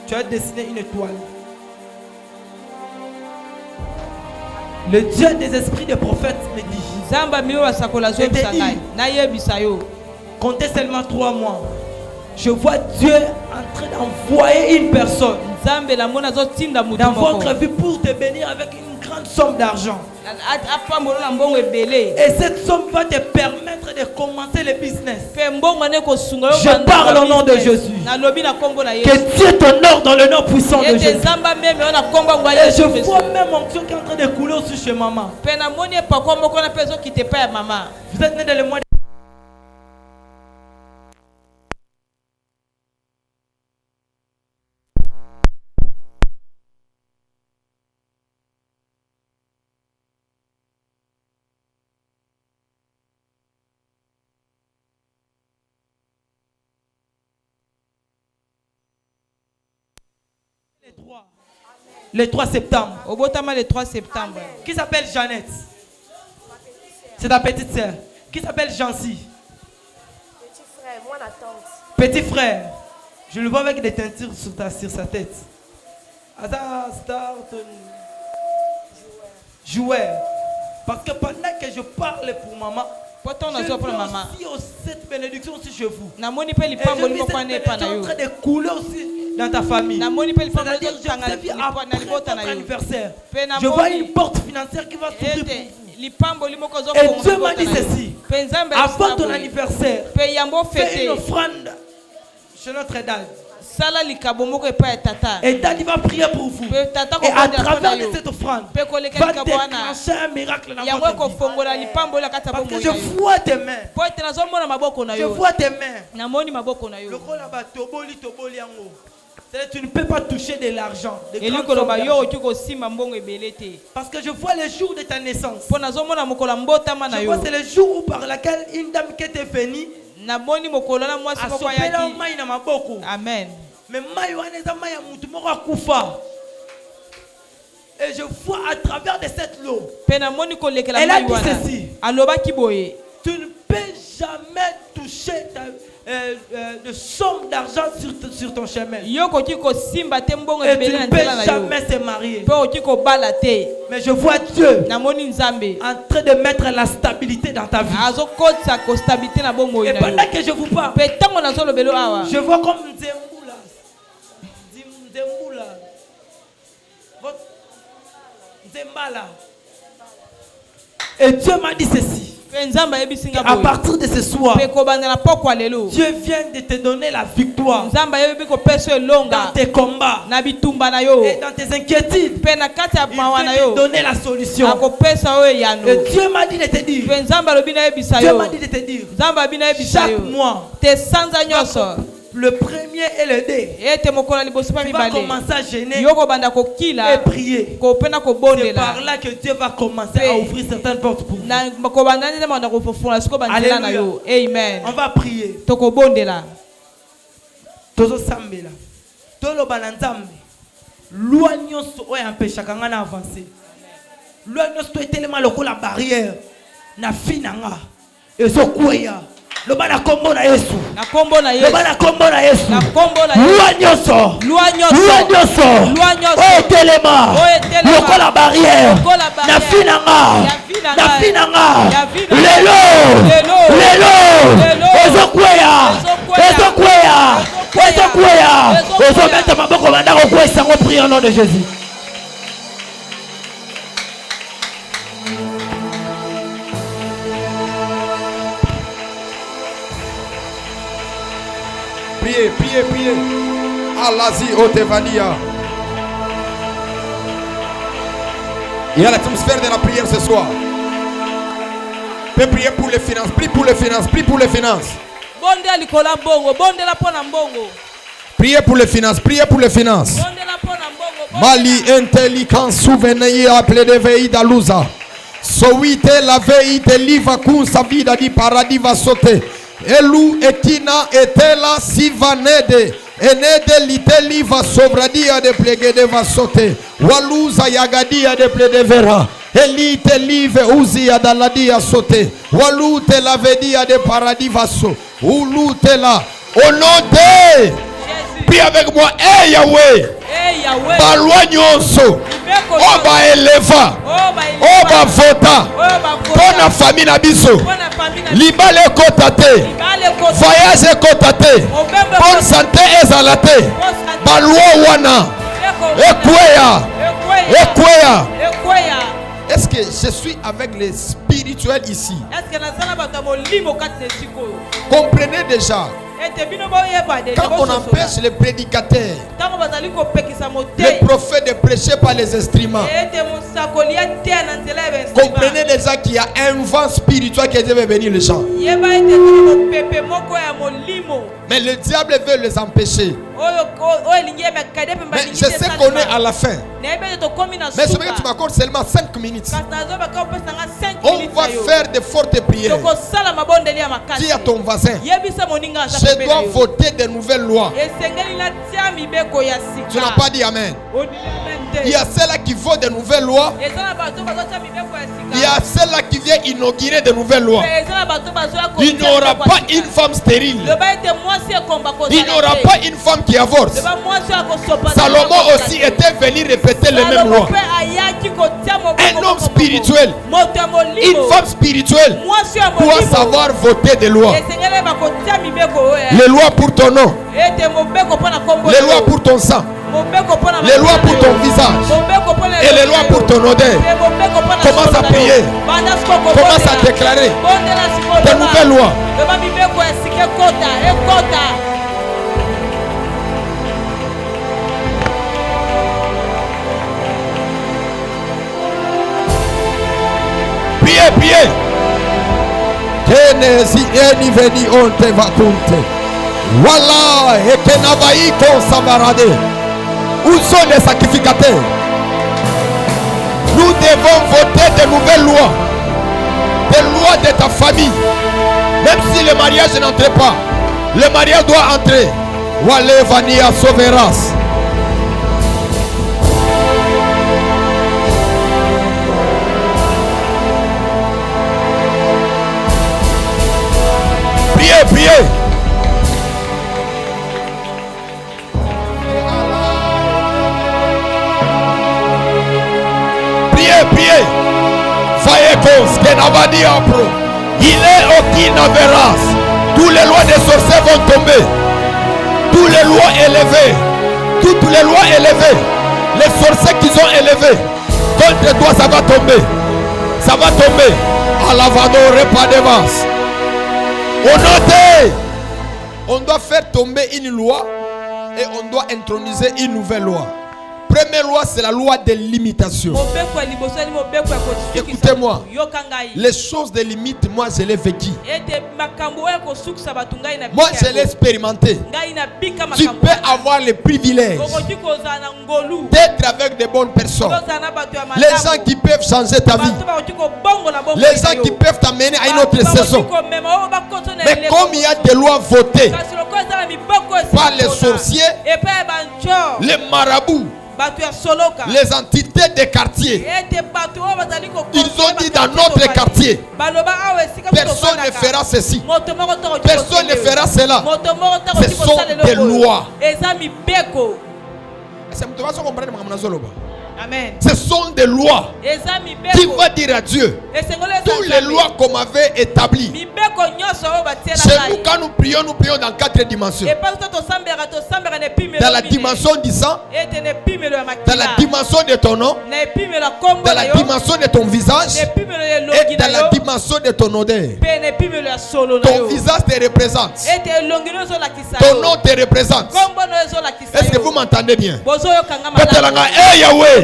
tu as dessiné une étoile. Le Dieu des esprits des prophètes me dit, nzambe amimi basakola azoyebisa ngai nayebisa yo comptez seulement 3 mois. Je vois Dieu en train d'envoyer une personne nzambe namoni azotinda motu dans moko votre vie pour te bénir avec une grande somme d'argent. apambola na mbongo ebele Et cette somme va te permettre de commencer le business. mpe mbongo ane kosunga yo Je banda parle na au nom de business. Jésus. nalobi na nkombo na Que yesu Dieu t'honore dans le nom puissant de ete Jésus. nzambe ameme yo na nkombo yango ya Et yesu je kristo vois même onction qui est en train de couler aussi chez maman. mpe namoni epakwa moko na mpe ezokita epai ya mama Vous êtes né dans le mois de... Le 3 septembre. obotama le 3 septembre Qui s'appelle Jeannette? C'est ta petite sœur. Qui s'appelle Jancy? Petit frère, moi la tante. Petit frère. Je le vois avec des teintures sur sa tête. Asa star joueur. Parce que pendant que je parle pour maman, poto je nazwa mpona vois mama aussi cette bénédiction aussi chez vous. namoni mpe Et lipambo je vis limoko cette wana epa na bénédiction en yo train de couler aussi dans ta famille. namoni mpe lipambo C'est-à-dire, je ezotanga vous ai vu na après libota na votre yo anniversaire. mpe Je vois namoni une porte financière qui va s'ouvrir pour ete vous. lipambo limoko Et Dieu m'a dit ceci. mpe nzambe Avant ton anniversaire, mpe yambo fais fete une offrande chez notre dad. sala likabo moko epai ya tata Et dad va prier pour vous. mpe tata Et à kobondela mpo na travers de yo cette offrande, mpe koleka va likabo wana déclencher un miracle dans yango votre vie. ekofongola lipambo oyo na kati ya Parce bomoi que je na yo vois tes mains. mpo ete nazomona maboko na Je yo vois tes mains. namoni maboko na yo Lokola ba toboli yango. C'est-à-dire, tu ne peux pas toucher de l'argent. de grandes eli koloba sommes yo d'argent. okoki kosimba mbongo ebele te Parce que je vois le jour de ta naissance. mpo nazomona mokolo ya mbotama na Je yo vois c'est le jour où par laquelle une dame qui était venue namoni mokolo na mwasi a moko sopela ayaki mai na maboko. amen Mais mai wana eza mai ya mutu moko akufa. Et je vois à travers de cette eau, mpe namoni kolekela Elle a mai dit wana ceci. alobaki boye tu ne peux jamais toucher de somme d'argent sur ton chemin. yo okoki kosimba te mbongo Et tu ebele na ne peux nzela na yo jamais se marier. mpe okoki kobala te Mais je vois Dieu namoni nzambe en train de mettre la stabilité dans ta vie. azokotisa kostabilité na bomoi Et na yo pendant que je vous parle, mpe ntango nazolobelo awa je vois comme Nzembula. Nzembula. Nzembala. Et Dieu m'a dit ceci. mpe nzambe ayebisi nga À boye partir de ce soir, mpe kobandela pokwa lelo Dieu vient de te donner la victoire nzambe ayebi kopesa dans elonga tes combats na bitumba na yo et dans tes inquiétudes. mpe na kati ya Il mawa na vient yo te donner la solution. akopesa yo eyano Et Dieu m'a dit de te dire. mpe nzambe alobi nayebisa Dieu yo m'a dit de te dire. nzambe abi nayebisa Chaque yo mois, te sanza nyonso le premier et le deux. Tu vas commencer à gêner et prier. C'est par là que Dieu va commencer à ouvrir certaines portes pour vous. Alléluia. Amen. On va prier. Tozo sambela. Tolo bananzambe. Loi nyonso oyo empêchaka nga na avancer. Loi nyonso to etelema lokola barrière. Na finanga. Ezokweya. Loba na kombo na Yesu. Na kombo na Yesu. Loba na kombo na Yesu. Na kombo na Yesu. Loi nyonso. Loi nyonso. Loi nyonso. Loi nyonso. Oyo etelema. Lokola barrière. Na finanga. Na finanga. Lelo. Ezokweya. Ezometa maboko bandako kwesa ngo prier au nom de Jésus. Priez. Alazi Otevania. Il y a l'atmosphère de la prière ce soir. Priez pour les finances. Prie pour les finances. Priez pour les finances. Mali intelligence souvenir appelé de veille d'alouza. Souite la veille de liva kun sa vida di paradis va sauter. Elu etina etela sivanede. Enede lite liva sovradia de plegede va sauter. Waluza yagadia de plede vera. Elite live uzia daladia sauter. Walute la vedia de paradis va sauter. Ulute la. Au nom de prie avec moi, hey Yahweh, baloi nyonso, oba eleva, oba vota, pona famille na biso, libale kotate, voyage kotate, bonne santé ezalate, baloi wana, ekweya. Est-ce que je suis avec les spirituels ici? Comprenez déjà. Quand on empêche les prédicateurs, les prophètes de prêcher par les instruments, comprenez déjà qu'il y a un vent spirituel qui veut venir les gens. Mais le diable veut les empêcher. Mais je sais qu'on est à la fin. Mais ce que tu m'accordes seulement 5 minutes. On va faire de fortes prières. Dis à ton voisin, je dois voter de nouvelles lois. Tu n'as pas dit amen. Il y a ceux-là qui votent de nouvelles lois. Il y a ceux-là qui viennent inaugurer de nouvelles lois. Il n'y aura pas une femme stérile. Il n'y aura pas une femme qui avorte. Salomon aussi était venu répéter les mêmes lois. Un homme spirituel, une femme spirituelle doit savoir voter des lois. Les lois pour ton nom, les lois pour ton sang, les lois pour ton visage et les lois pour ton odeur. Commence à prier, commence à déclarer de nouvelles lois. Priez. Tenezi eni veni onte vakunte. Voilà et que n'avaï qu'on s'amarade. Où sont les sacrificateurs? Nous devons voter de nouvelles lois. Des lois de ta famille. Même si le mariage n'entre pas, le mariage doit entrer. Wale vania sauveras. Priez. Priez. Faïekos, Kenavadi Apro. Il est aucun avéras. Tous les lois des sorciers vont tomber. Toutes les lois élevées. Toutes les lois élevées. Les sorciers qu'ils ont élevés. Contre toi, ça va tomber. Ça va tomber. À l'avado, repas d'avance. On doit faire tomber une loi et on doit introniser une nouvelle loi. première loi, c'est la loi de l'imitation. Écoutez-moi. Les choses de limite, moi je l'ai vécu. Moi je l'ai expérimenté. Tu peux avoir le privilège d'être avec de bonnes personnes. Les gens qui peuvent changer ta vie. Les gens qui peuvent t'amener à une autre saison. Mais comme il y a des lois votées par les sorciers, les marabouts, les entités des quartiers, ils ont dit dans notre quartier, personne ne fera ceci, personne ne fera cela. Ce sont des lois. Amen. Ce sont des lois. Tu vas dire à Dieu, toutes les lois qu'on avait établies. Chez nous, quand nous prions dans 4 dimensions. Dans la dimension du sang, dans la dimension de ton nom, dans la dimension de ton visage et dans la dimension de ton odeur. Ton visage te représente. Ton nom te représente. Est-ce que vous m'entendez bien? Hey Yahweh,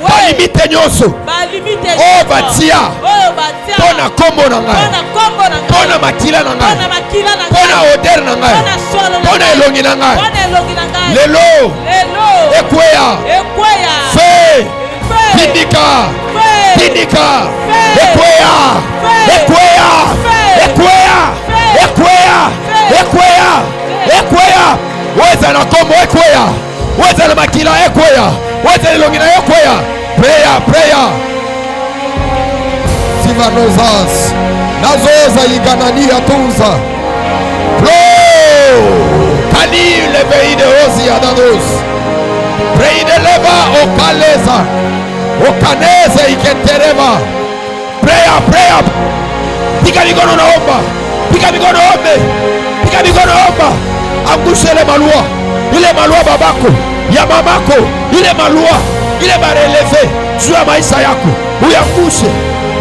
balimite nyoso, oh batia, pona kombo na ngai, pona makila na ngai, pona odeur na ngai, pona elongi na ngai, lelo, ekweya, fe, tindika, tindika, ekweya, ekweya, ekweya, ekweya, ekweya, ekweya, weza na kombo ekweya, weza na makila ekweya. Prayer, prayer. Siva nozas. Nazoza iganania tunza. Flow. Kani levei de ozi adados. Pray de leva o kaleza. O kaneze iketereva. Prayer, prayer. Pika mikono naomba. Pika mikono ombe. Pika mikono omba. Angushe le malua. Ile malua babako. Ya mamako, ile malua, ile barelevé, jua maisha yako, uyangushe,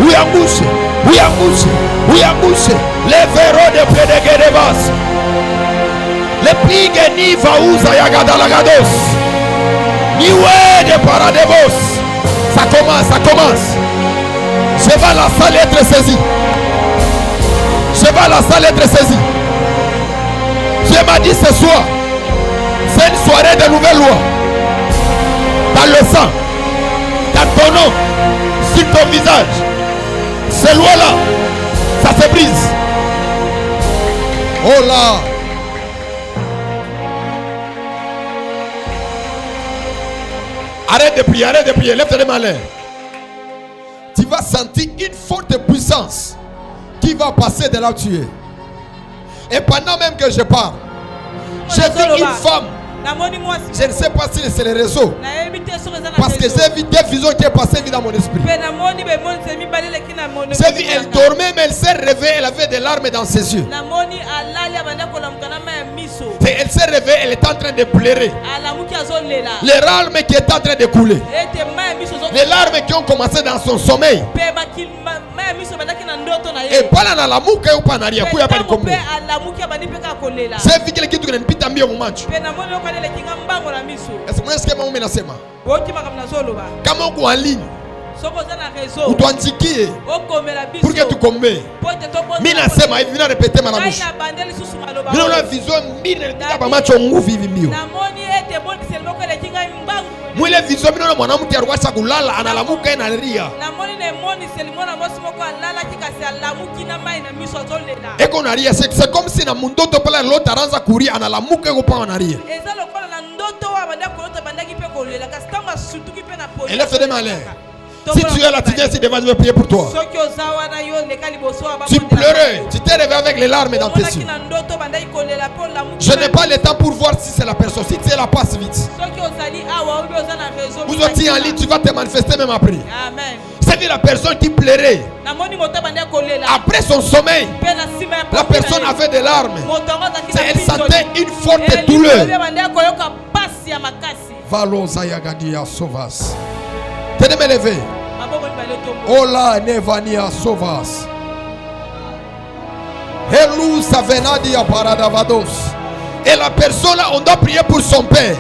uyangushe, uyangushe, uyangushe, le vero de Pedegedebas, le pige ni vauza ya gadalagados, ni ouais de paradebos, ça commence, ça commence, je vais la salle être saisie, je vais la salle être saisie, Dieu m'a dit ce soir, c'est une soirée de nouvelles lois. Dans le sang, dans ton nom, sur ton visage. Ces lois-là, ça se brise. Oh là. Arrête de prier, lève tes mains en l'air. Tu vas sentir une forte puissance qui va passer de là où tu es. Et pendant même que je parle, j'ai vu une femme. Je ne sais pas si c'est les réseaux. Parce que j'ai vu des visions qui est passées dans mon esprit. J'ai vu, elle dormait, mais elle s'est réveillée, elle avait des larmes dans ses yeux. Et elle s'est réveillée, elle est en train de pleurer. Les larmes qui étaient en train de couler. Les larmes qui ont commencé dans son sommeil. Et pas dans la mouque ou pas dans la mouque. J'ai vu quelqu'un qui est bien au match. Est-ce que je comment on en ligne ou tu antiquier pour que tu combes mina sema hivi na répéter ma bouche mina la vision mina ndaba match on move mio mwile vision mina mwana mtu arwasha kulala analamuka inalia eko nalia c'est comme si na mundoto pala l'autre aranza courir analamuka eko pa nalia elle a fait des malheurs. Si tu es là, tu viens ici devant, je vais prier pour toi. Tu pleurais, tu t'es réveillé avec les larmes dans tes yeux. Je n'ai pas le temps pour voir si c'est la personne. Si tu es là, passe vite. Vous êtes en ligne, tu vas te manifester même après. C'est la personne qui pleurait. Après son sommeil, la personne avait des larmes. Elle sentait une forte douleur. Valozayagadia Sovas. Tenez me lever. Ola Nevania Sovas. Helou Savenadia Paradavados. Et la personne là, on doit prier pour son père.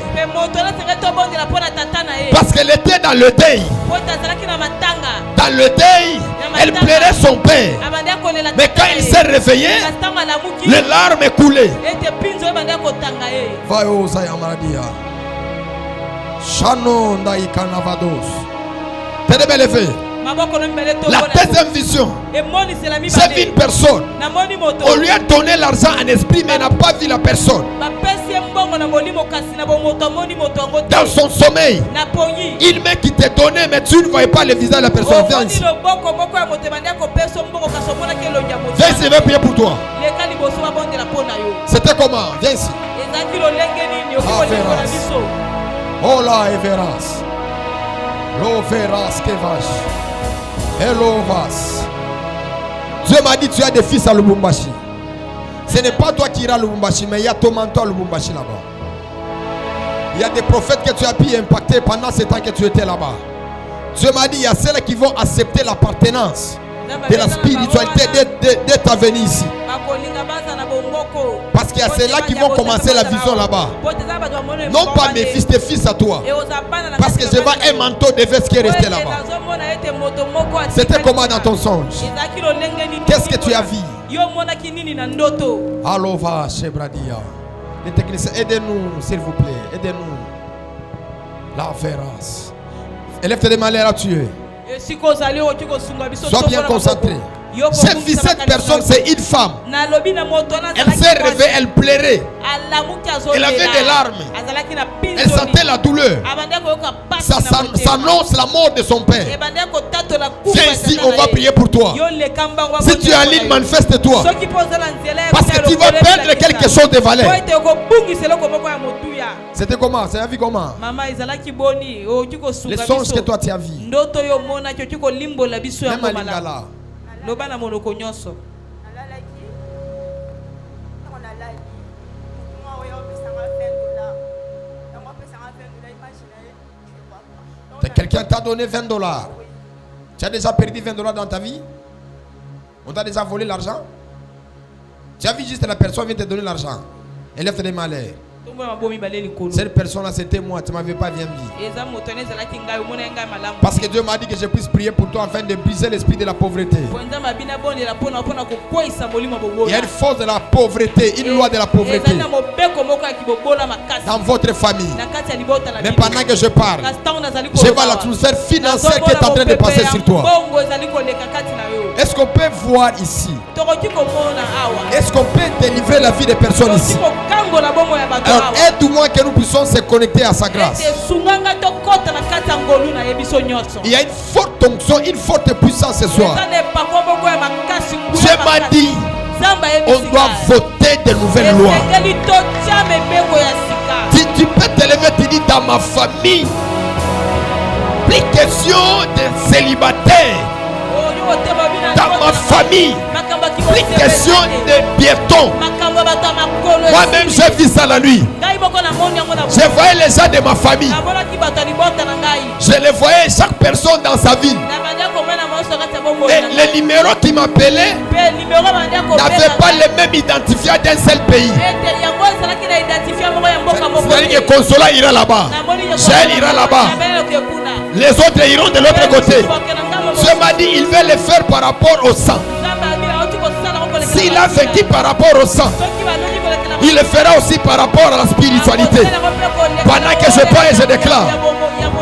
dans le deuil. Dans le deuil, elle plairait son père. Mais quand il s'est réveillé, les larmes coulaient. Va au Zayamaradia. Chano Ndaïkanavados. T'es de belle effet. La deuxième vision, j'ai vu une personne. On lui a donné l'argent en esprit, mais n'a pas vu la personne. Dans son sommeil, il met qui t'a donné, mais tu ne voyais pas le visage de la personne. Viens ici. Viens ici, je vais prier pour toi. C'était comment? Viens ici. Oh là, Everas. Lo verras que vache. Hello vas. Dieu m'a dit tu as des fils à Lubumbashi. Ce n'est pas toi qui iras à Lubumbashi, mais il y a ton mentor à Lubumbashi là-bas. Il y a des prophètes que tu as pu impacter pendant ce temps que tu étais là-bas. Dieu m'a dit il y a ceux qui vont accepter l'appartenance de la spiritualité d'être venu ici. Parce qu'il y a ceux-là qui vont commencer la vision là-bas. Non pas mes fils, tes fils à toi. Parce que je vois un manteau de veste qui est resté là-bas. C'était comment dans ton songe? Qu'est-ce que tu as vu? Allô, va, Chebradia. Les techniciens, aidez-nous, s'il vous plaît. Aidez-nous. La Ferras. Élève tes mains à tuer. Sois bien concentré. J'ai vu cette personne, c'est une femme. Elle s'est réveillée, elle pleurait. Elle avait des larmes. Elle sentait la douleur. Ça s'annonce la mort de son père. Viens ici, on va prier pour toi. Si tu es en ligne, manifeste-toi. Parce que tu vas perdre quelque chose de valeur. C'était comment? Ça a vu comment? Les songes que toi tu as vu. Même à Lingala. Loba monoko nyonso. Quelqu'un t'a donné $20. Tu as déjà perdu $20 dans ta vie? On t'a déjà volé l'argent? Tu as vu juste la personne vient te donner l'argent. Elle lève tes mains. Cette personne-là, c'était moi. Tu ne m'avais pas bien vu. Parce que Dieu m'a dit que je puisse prier pour toi afin de briser l'esprit de la pauvreté. Il y a une force de la pauvreté, une loi de la pauvreté dans votre famille. Mais pendant que je parle, je vois l'atmosphère financière qui est en train de passer sur toi. Est-ce qu'on peut voir ici? Est-ce qu'on peut délivrer la vie des personnes ici? Alors aide-moi que nous puissions se connecter à sa grâce. Il y a une forte onction, une forte puissance ce soir. Dieu m'a dit, on doit voter de nouvelles lois. Tu peux te lever, tu dis dans ma famille, plus question de célibataire. Dans ma famille, plus question de piétons. Moi-même j'ai vu ça la nuit. Je voyais les gens de ma famille. Je les voyais chaque personne dans sa ville. Et les numéros qui m'appelaient n'avaient pas les mêmes identifiants d'un seul pays. C'est-à-dire que Consola ira là-bas, Jaël ira là-bas, les autres iront de l'autre côté. Dieu m'a dit il veut le faire par rapport au sang. S'il a vaincu par rapport au sang, il le fera aussi par rapport à la spiritualité. Pendant que je parle et je déclare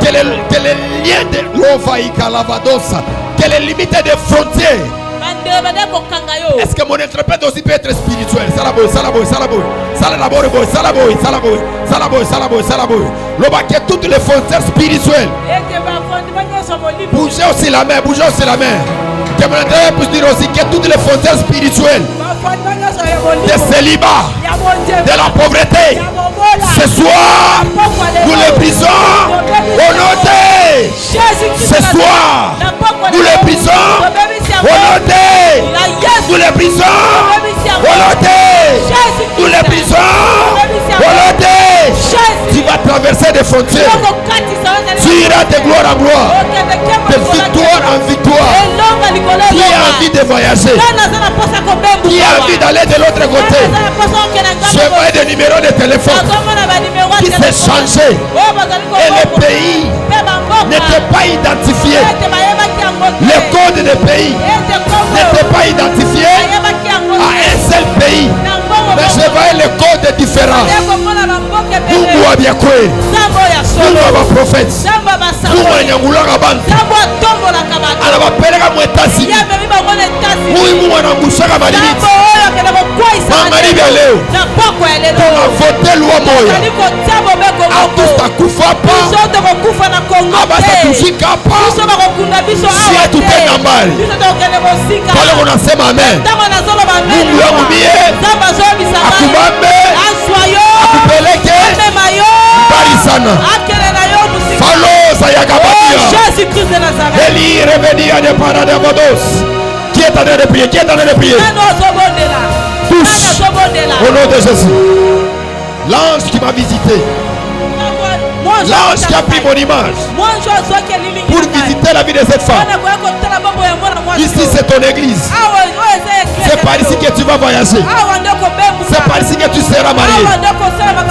que les liens de l'Ovaïka Lavadosa, que les limites des frontières. Est-ce que mon interprète aussi peut être spirituel? Salaboy, salaboy, salaboy, salaboy, boy, salaboy, salaboy, salaboy, salaboy, salaboy. L'oba que toutes les frontières spirituelles. Bougez aussi la main, bougez aussi la main. Que mon interprète puisse dire aussi que toutes les frontières spirituelles de célibat, de la pauvreté, ce soir, nous les brisons au nom de ce soir, nous les brisons au nom de nous les brisons au nom de nous les brisons au nom de. Tu vas traverser des frontières, tu iras de gloire en gloire, de victoire en victoire. Qui a envie de voyager, qui a envie d'aller de l'autre côté, je vois des numéros de téléphone qui s'est changé et le pays n'était pas identifié. Le code des pays n'était pas identifié à un seul pays. Mais je voyais le code différent. Mungu wa biakwe, Mungu wa prophète, Mungu wa nyangulanga bantu, anabapeleka mwetasi, Mungu anaangushaka malimiti. Magharibi ya leo tunavote loi moya, hatutakufa hapa, hatutafika hapa, si hatutenda mbali. Pale unasema amen. Mungu wangu mie akubambe, akupeleke mbali sana. Falosa ya kabatia Eli remedia de paradamados. Qui est en train de prier? Qui est en train de prier? Tous au nom de Jésus. L'ange qui m'a visité, l'ange qui a pris mon image pour visiter la vie de cette femme. Ici c'est ton église. C'est par ici que tu vas voyager. C'est par ici que tu seras marié.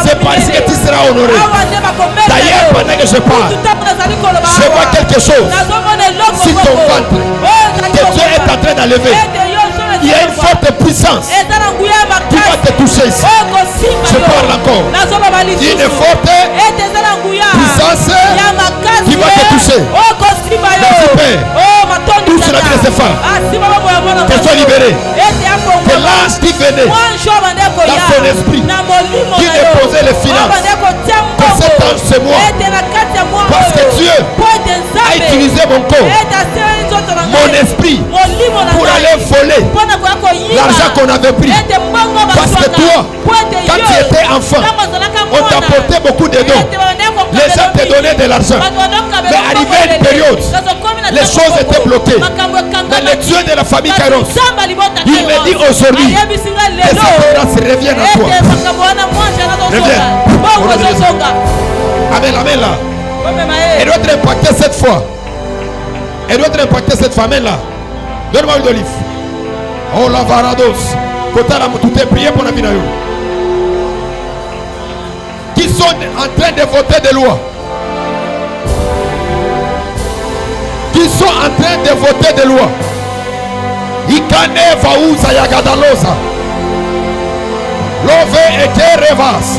C'est par ici que tu seras honoré. D'ailleurs, pendant que je parle, je vois quelque chose sur ton ventre que Dieu est en train d'enlever. Il y a une forte puissance qui va te toucher ici. Je parle encore. Il y a une forte puissance qui va te toucher. Merci Père. Touche la vie de ces femmes. Qu'elles soient libérées. Que l'ange qui venait dans son esprit, qui déposait les finances, que cet ange c'est moi. Parce que Dieu a utilisé mon corps, mon esprit, pour aller voler l'argent qu'on avait pris. Parce que toi, quand tu étais enfant, on t'apportait beaucoup de dons. Les gens te donnaient de l'argent. Mais arrivé à une période, les choses étaient bloquées. Mais le Dieu de la famille Kairos, il me dit aujourd'hui que cette grâce revienne à toi. Reviens. Amen, amen là. Elle doit être impactée cette fois. Elle doit être impactée cette fois. Amen là. Donne-moi une d'olive. Oh la varados. Kota la moutoute, priez pour la vie. Qui sont en train de voter des lois. Qui sont en train de voter des lois. Ikane vaouza yagadalosa. Love et revas.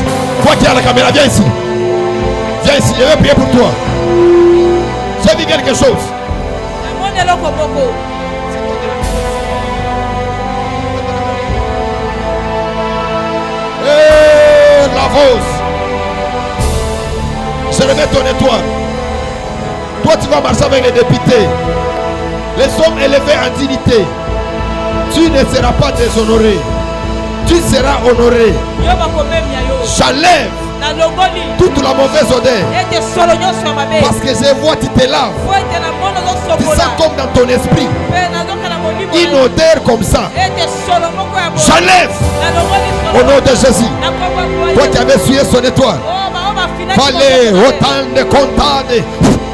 Toi qui as la caméra, viens ici. Viens ici, je vais prier pour toi. J'ai dit quelque chose. La rose. Je remets ton étoile. Toi tu vas marcher avec les députés. Les hommes élevés en dignité. Tu ne seras pas déshonoré. Tu seras honoré. J'enlève toute la mauvaise odeur. Parce que je vois tu te laves. Tu sens comme dans ton esprit une odeur comme ça. J'enlève au nom de Jésus. Toi qui avais suivi son étoile. Fallait autant de contades.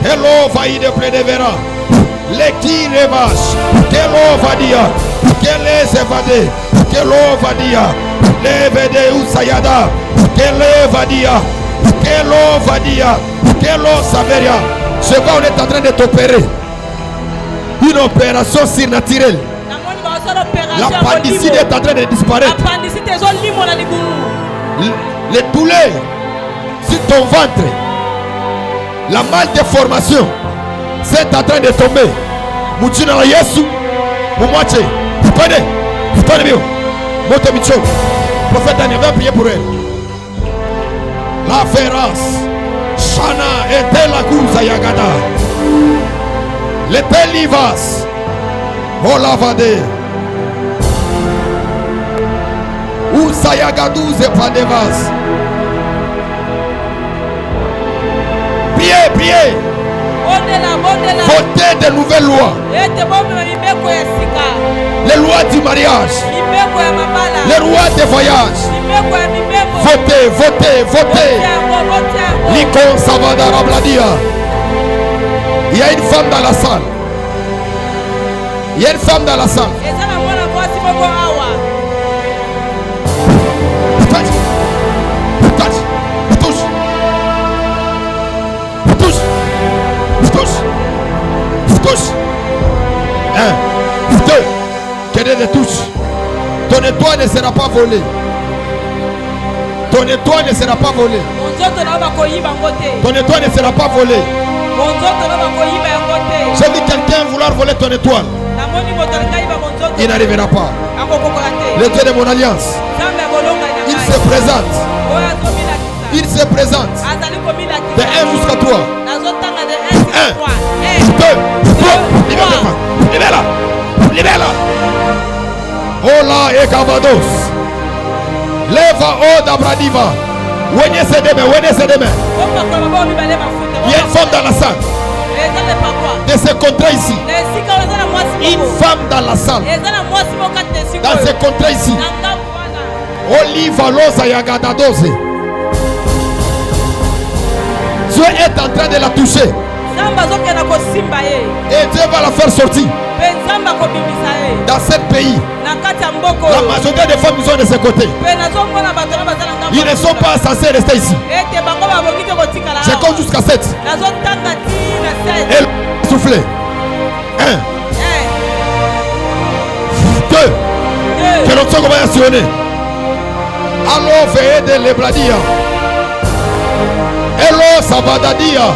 Hello vaille de plein de vera. Les qui revache. Hello va dire. Quel est évadé. Hello va dire. Les védés ou sayada. Quel va dire. Hello va dire. Hello saveria. Je vois on est en train de t'opérer. Une opération surnaturelle. L'appendicite est en train de disparaître. Les douleurs sur ton ventre, la malformation, c'est en train de tomber. Mouchina la Yesu, Moumache, vous connaissez mieux. Moto Micho, prophète Daniel, va prier pour elle. La Ferras, Shana et Telaguza Yagada, les Telivas, Olavade. Usayagadouze Padevas. Priez, priez. Votez de nouvelles lois. Les lois du mariage. Les lois des voyages. Votez, votez, votez. Likon Savadara Bladia. Il y a une femme dans la salle. Il y a une femme dans la salle. Touche. Touche. 1, 2. Que Dieu te touche. Ton étoile ne sera pas volée. Ton étoile ne sera pas volée. Ton étoile ne sera pas volée. J'ai dit quelqu'un vouloir voler ton étoile. Il n'arrivera pas. Le Dieu de mon alliance, il se présente. Il se présente. De 1 jusqu'à 3. 1, 2, 3. Libère-la. Libère-la. Ola et Cavados. Leva o d'Abradiva. Wenye se demain. Il y a une femme dans la salle. De ce contrat ici. Une femme dans la salle. Dans ce contrat ici. Oliva Loza Yagadadoze. Dieu est en train de la toucher. Et Dieu va la faire sortir. Dans ce pays, la majorité des femmes sont de ce côté. Ils ne sont pas censés rester ici. Je compte jusqu'à 7. Et soufflez. 1, 2. Que l'on soit convaincu. Allons veiller de l'Ebradia. Hello Sabadadia.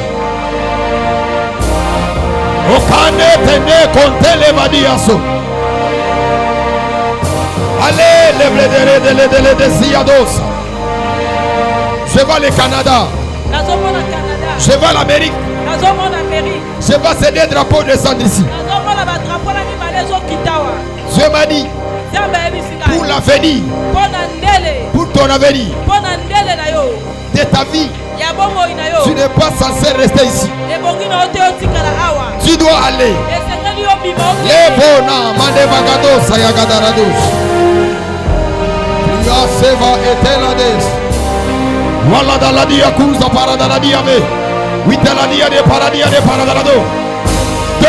Okane tene konte levadiaso. Allez, les Siados. Je vais le Canada. Je vais l'Amérique. Je vais céder le drapeau de descendre ici. Dieu m'a dit pour l'avenir, pour ton avenir, de ta vie, tu n'es pas censé rester ici. Tu dois aller. Les bona mandevagado sayagadaradus. Ya seva etelades. Wala daladia kuza paradaladia me. Witeladia de paradia de paradalado. 2.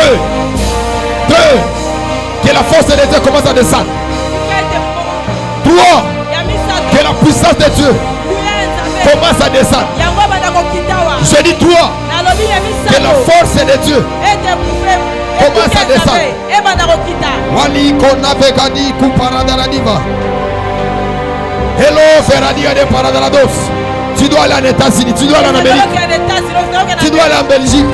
Que la force de Dieu commence à descendre. 3. Que la puissance de Dieu commence à descendre. Je dis 3. Que la force de Dieu commence à descendre. Wali konavegadi kuparadaladiva. Hello Ferradia de Paradalados. Tu dois aller en États-Unis, tu dois aller en Amérique, tu dois aller en Belgique.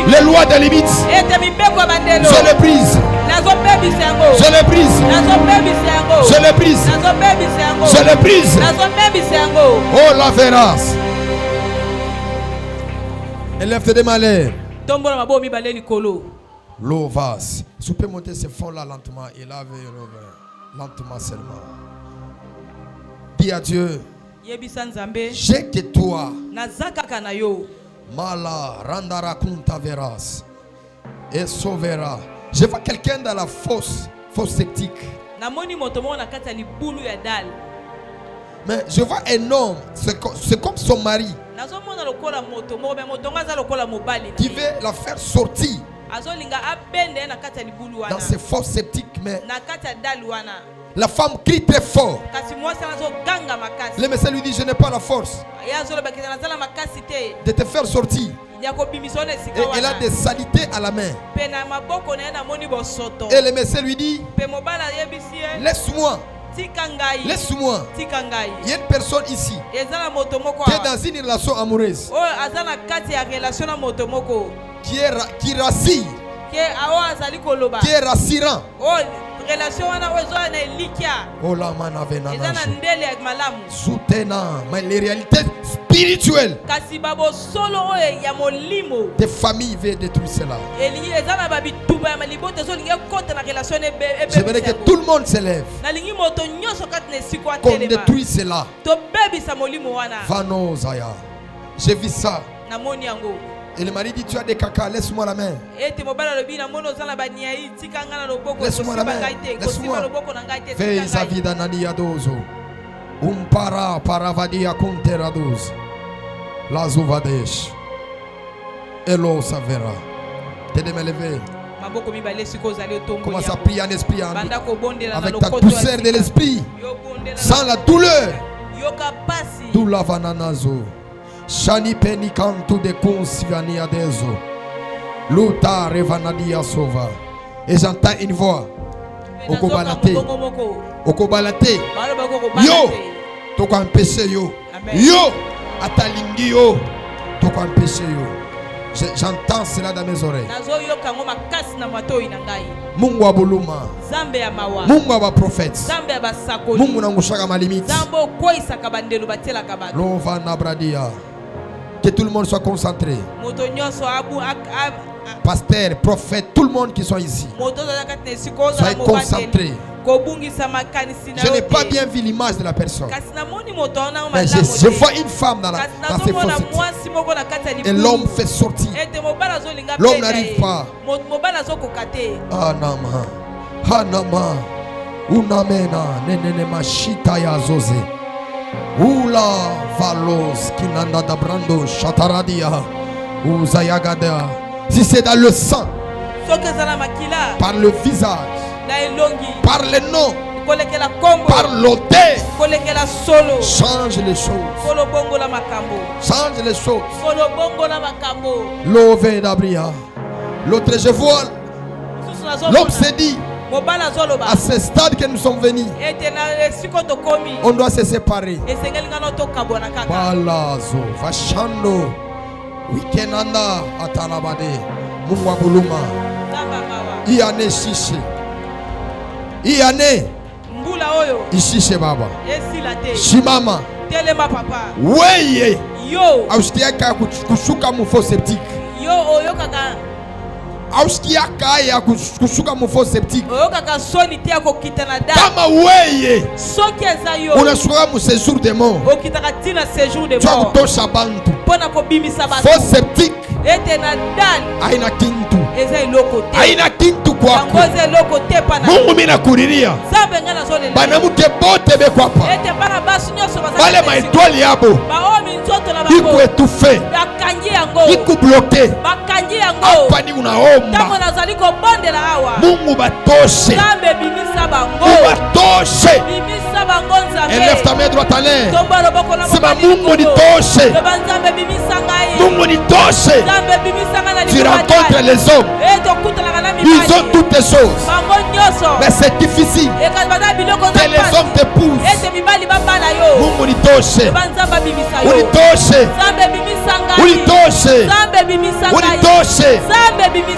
Les lois des limites, je les brise. Je les brise. Je les brise. Je les brise. Oh la vérace. Élève tes malheurs. L'eau vaste. Tu peux monter ce fond là lentement et laver lentement seulement. Dis à Dieu. J'ai que toi. Mala randara kunta veras. Et sauvera. Je vois quelqu'un dans la fosse septique. Mais je vois un homme, c'est comme son mari, qui veut la faire sortir dans ces fosses septiques. Mais la femme crie très fort. Le médecin lui dit: je n'ai pas la force de te faire sortir. Et elle a des saletés à la main. Et le médecin lui dit: laisse-moi. Laisse-moi. Il y a une personne ici qui est dans une relation amoureuse, qui est rassure, qui est rassurant. Oh la manavena soutenant, mais les réalités spirituelles des familles veulent détruire cela. J'aimerais que tout le monde s'élève qu'on détruit cela. Vano Zaya. J'ai vu ça. Et le mari dit: tu as des caca, laisse-moi la main. Laisse-moi la main. Laisse-moi. Fais sa vie d'Anania Dozo. Umpara paravadia kunterados. La Zuvadesh. Elo Savera. T'es de me lever. Commence à prier en esprit, avec ta douceur de l'esprit, sans la douleur. Doula vananazo. Shani penikantu de consivani adezo. Luta Revanadia Sova. Et j'entends une voix. Okobalate. Okobalate. Yo. Toko empêcher yo. Yo. Atalingi yo. Toko empêcher yo. J'entends cela dans mes oreilles. Mungu wa buluma. Mungu wa prophète. Mungu na ngushaka ma limite. Lova na bradia. Que tout le monde soit concentré. Pasteur, prophète, tout le monde qui sont ici. Soyez concentrés. Je n'ai pas bien vu l'image de la personne. Mais je vois une femme dans ses fossettes. Et l'homme fait sortir. L'homme n'arrive pas. Anama. Hanama. Unamena. Nenene mashita ya zoze. Ula valos kinanda dabrando shataradia. Uzayagada. Si c'est dans le sang, par le visage, par le nom, par l'odeur, change les choses. Change les choses. Lové d'abria. L'autre, je vois, l'homme s'est dit, à ce stade que nous sommes venus, on doit se séparer. Balazo, Vachando, Wikenanda, Atalabade, Mungwabuluma, Iane Shishe, Iane, Ishishe Baba, Shimama, Weye, Austiaka Kushuka Mufo Septique. Austiaka ya kushuka mufo septique. Kama weye unashuka mu séjour de mort. Tu as kutosha bantu. Faux septique aina kintu. Aina kintu kwako. Mungu mina kuriria banamuke bote bekwapa bale maitwali yabo iku etufe iku bloke hapa ni unaomba Mungu batoshe ubatoshe. Élève ta main droite à l'air. Sema Mungu nitoshe. Mungu nitoshe. Tu rencontres les hommes, ils ont toutes les choses, mais c'est difficile que les hommes t'épousent. Mungu nitoshe. Unitoshe. Unitoshe. Unitoshe.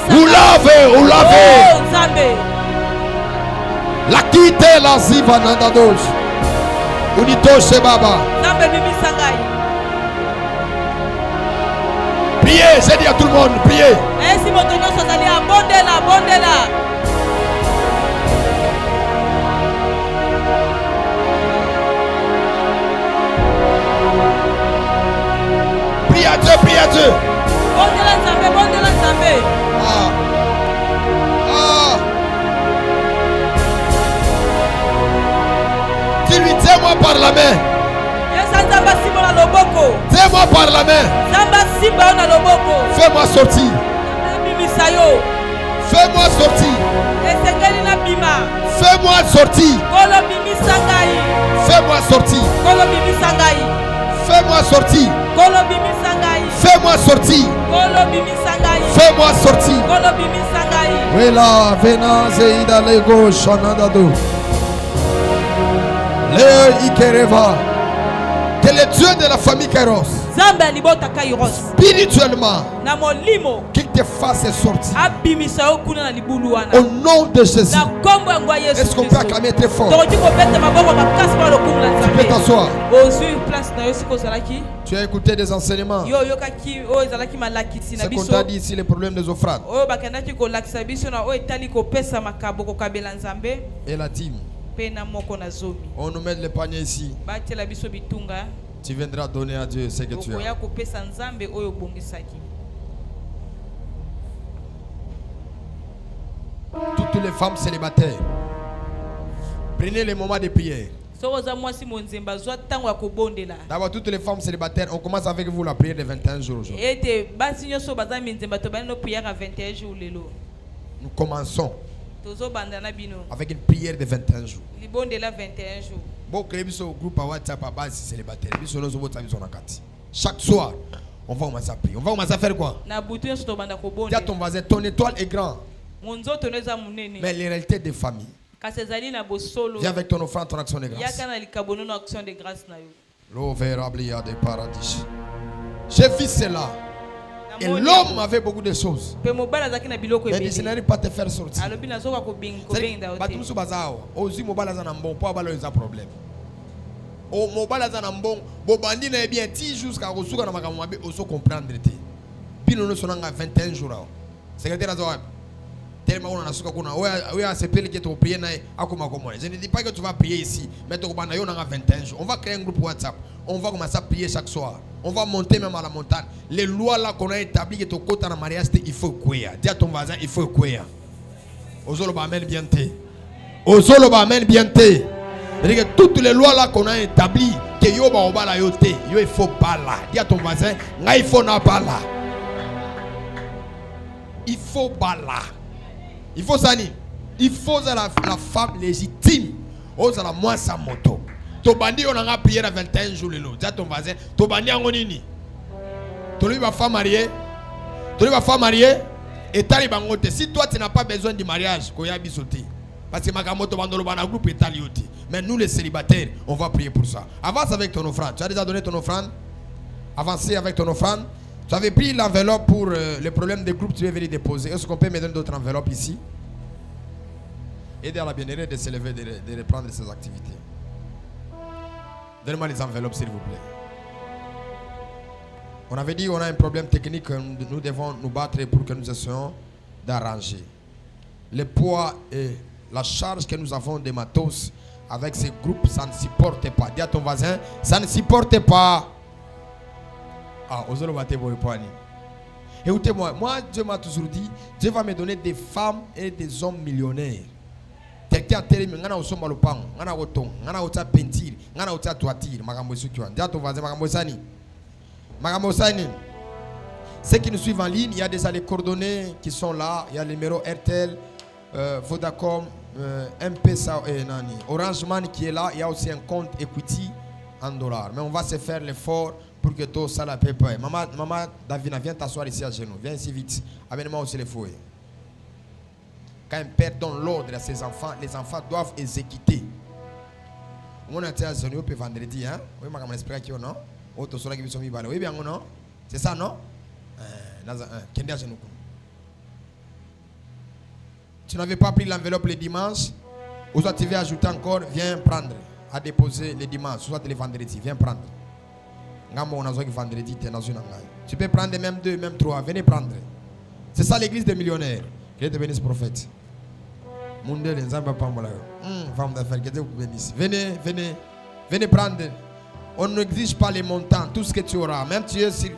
Ulave. La quitte la ziva nandadosh. Unitoshe baba. Priez, j'ai dit à tout le monde, priez. Priez à Dieu, priez à Dieu. Dis-lui, tiens-moi par la main. Tiens-moi par la main. Fais-moi sortir. Fais-moi sortir. Fais-moi sortir. Fais-moi sortir. Fais-moi sortir. Fais-moi sortir. Fais-moi sortir. Wela vena zeida lego shanadado. Le ikereva. Que le Dieu de la famille Kairos, spirituellement, qu'il te fasse sortir. Au nom de Jésus. Est-ce qu'on peut acclamer très fort? Tu peux t'asseoir. Tu as écouté des enseignements. C'est qu'on t'a dit ici les problèmes des offrandes et la dîme. On nous met le panier ici. Tu viendras donner à Dieu ce que tu as. Toutes les femmes célibataires, prenez les moments de prière. D'abord, toutes les femmes célibataires, on commence avec vous la prière de 21 jours aujourd'hui. Nous commençons avec une prière de 21 jours. Bon, créer ce groupe à WhatsApp à base célibataire. Chaque soir, On va commencer à prier. On va commencer à faire quoi? Dis à ton voisin, ton étoile est grande. Mais les réalités des familles. Viens avec ton offrande, ton action de grâce. L'ouvrable y a des paradis. J'ai vu cela. Et l'homme avait beaucoup de choses. Mais je n'arrive pas à te faire sortir. Au mobile za nambon bobandi na bien 10 jours jusqu'à resuka na makambo mabe oso comprendre te bino no sonanga 21 jours secrétaire azoa tellement on a suka kuna oya sepeli que tu prier na akoma comme je ne dis pas que tu vas prier ici mais tu vas na yo na 21 jours on va créer un groupe WhatsApp on va commencer à prier chaque soir on va monter même à la montagne les lois là qu'on a établies que tu côté na mariage il faut courir dis à ton voisin il faut courir ozolo ba amen bien te ozolo ba amen bien te. C'est-à-dire que toutes les lois là qu'on a établies, que yo ba obala yo te, yo il faut pas là. Dis à ton voisin, nga il faut na pas là. Il faut pas là. Il faut ça ni. Il faut la femme légitime. Oza la moi sa moto. To bandi on a prié à 21 jours le lot. Dis à ton voisin, to bandi en nini. To lui va femme mariée. To lui va femme mariée et tali bangote. Si toi tu n'as pas besoin du mariage, ko ya bisoté. Parce que Makamoto Bandolo Bana groupe est allioti. Mais nous les célibataires, on va prier pour ça. Avance avec ton offrande. Tu as déjà donné ton offrande? Avancez avec ton offrande. Tu avais pris l'enveloppe pour le problème des groupes, tu veux venir déposer. Est-ce qu'on peut me donner d'autres enveloppes ici? Aider à la bien-aimée de s'élever, de reprendre ses activités. Donnez-moi les enveloppes s'il vous plaît. On avait dit qu'on a un problème technique, nous devons nous battre pour que nous essayons d'arranger. Le poids et la charge que nous avons des matos avec ces groupes, ça ne supporte pas. Dis à ton voisin, ça ne supporte pas. Ah, osez le battre pour le poignet. Écoutez-moi, moi, Dieu m'a toujours dit, Dieu va me donner des femmes et des hommes millionnaires. Quelqu'un a télé, ngana osomba lopang, ngana oton, ngana ota peinture, ngana ota toiture, makambo sukiwa. Dis à ton voisin, makambo sani. Makambo sani. Ceux qui nous suivent en ligne, il y a déjà les coordonnées qui sont là. Il y a le numéro RTL, Vodacom, M-Pesa et Nani. Orange Man qui est là. Il y a aussi un compte Equity en dollars. Mais on va se faire l'effort pour que tout ça la paie pas. Maman Davina, viens t'asseoir ici à genoux. Viens ici vite. Amène-moi aussi les fouets. Quand un père donne l'ordre à ses enfants, les enfants doivent exécuter. On a été à genoux pour vendredi. Hein? Oui, je m'espère qu'il y a non. Oui, bien non. C'est ça, non? Tu n'avais pas pris l'enveloppe le dimanche, ou tu veux ajouter encore, viens prendre, à déposer le dimanche, soit le vendredi, viens prendre. Tu peux prendre même 2, même 3, venez prendre. C'est ça l'église des millionnaires. Que te bénisse prophète. Venez prendre. On n'exige pas les montants, tout ce que tu auras. Même tu es sur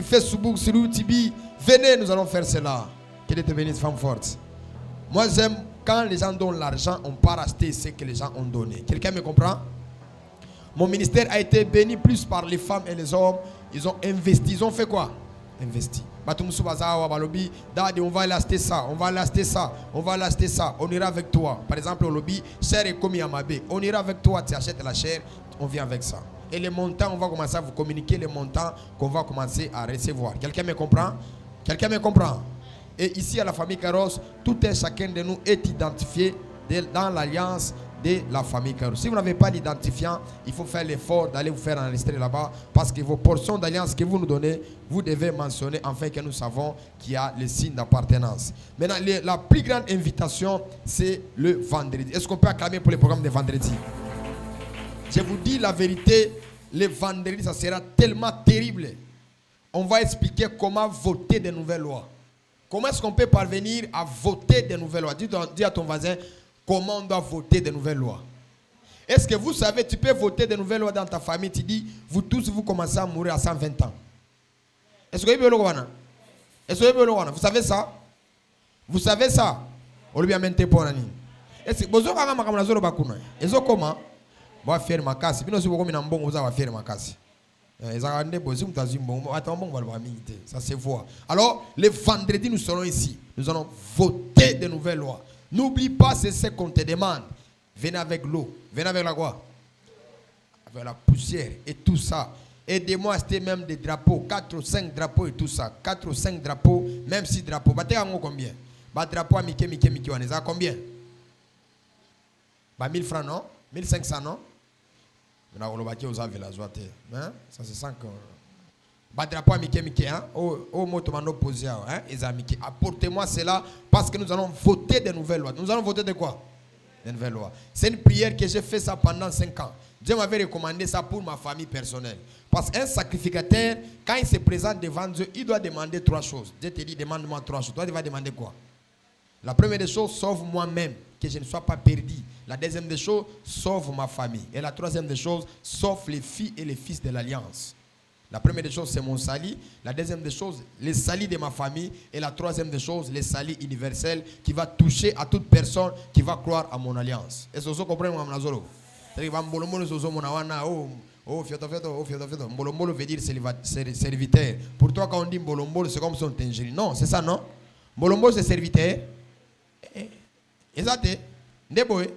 Facebook, sur YouTube, venez, nous allons faire cela. Que Dieu te bénisse, femme forte. Moi, j'aime quand les gens donnent l'argent, on part acheter ce que les gens ont donné. Quelqu'un me comprend? Mon ministère a été béni plus par les femmes et les hommes. Ils ont investi. Ils ont fait quoi? Investi. On va l'acheter ça, on va l'acheter ça, on va l'acheter ça. On ira avec toi. Par exemple, au lobby, chair est comme Yamabé. On ira avec toi, tu achètes la chair, on vient avec ça. Et les montants, on va commencer à vous communiquer les montants qu'on va commencer à recevoir. Quelqu'un me comprend? Quelqu'un me comprend? Et ici à la famille Kairos, tout et chacun de nous est identifié dans l'alliance de la famille Kairos. Si vous n'avez pas l'identifiant, il faut faire l'effort d'aller vous faire enregistrer là-bas, parce que vos portions d'alliance que vous nous donnez, vous devez mentionner afin que nous savons qu'il y a le signe d'appartenance. Maintenant, la plus grande invitation, c'est le vendredi. Est-ce qu'on peut acclamer pour le programme de vendredi? Je vous dis la vérité, le vendredi, ça sera tellement terrible. On va expliquer comment voter des nouvelles lois. Comment est-ce qu'on peut parvenir à voter des nouvelles lois? Dis à ton voisin, comment on doit voter des nouvelles lois. Est-ce que vous savez, tu peux voter des nouvelles lois dans ta famille, tu dis, vous tous, vous commencez à mourir à 120 ans. Est-ce que vous savez ça? Vous savez ça? On lui a mis un point. Est-ce que vous avez comment? Va faire ma casse. Puis nous sommes comme un bon, vous allez faire ma casse. Ça se voit. Alors, le vendredi, nous serons ici. Nous allons voter de nouvelles lois. N'oublie pas, c'est ce qu'on te demande. Venez avec l'eau. Venez avec la quoi? Avec la poussière et tout ça. Aidez-moi à acheter même des drapeaux, 4 ou 5 drapeaux et tout ça. 4 ou 5 drapeaux, même 6 drapeaux. Battez en combien? Bah drapeau à Mike, on est à combien? Bah 1000 francs, non? 1500, non? On a relobaqué aux avis la joie. Ça c'est 5. Bah drapeau à Mike, hein? Au mot, on opposé, hein? Les amis, apportez-moi cela parce que nous allons voter des nouvelles lois. Nous allons voter de quoi? Des nouvelles lois. C'est une prière que j'ai fait ça pendant 5 ans. Dieu m'avait recommandé ça pour ma famille personnelle. Parce qu'un sacrificateur, quand il se présente devant Dieu, il doit demander 3 choses. Dieu te dit, demande-moi 3 choses. Toi, tu vas demander quoi? La première des choses, sauve moi-même, que je ne sois pas perdu. La deuxième des choses, sauve ma famille. Et la troisième des choses, sauve les filles et les fils de l'alliance. La première des choses, c'est mon salut. La deuxième des choses, le salut de ma famille. Et la troisième des choses, le salut universel qui va toucher à toute personne qui va croire à mon alliance. Est-ce que vous comprenez, Mme Nazoro? Mbolombolo veut dire serviteur. Pour toi, quand on dit Mbolombolo, c'est comme si on t'ingérie. Non, c'est ça, non? Mbolombolo, c'est serviteur. Exact. Ndeboy.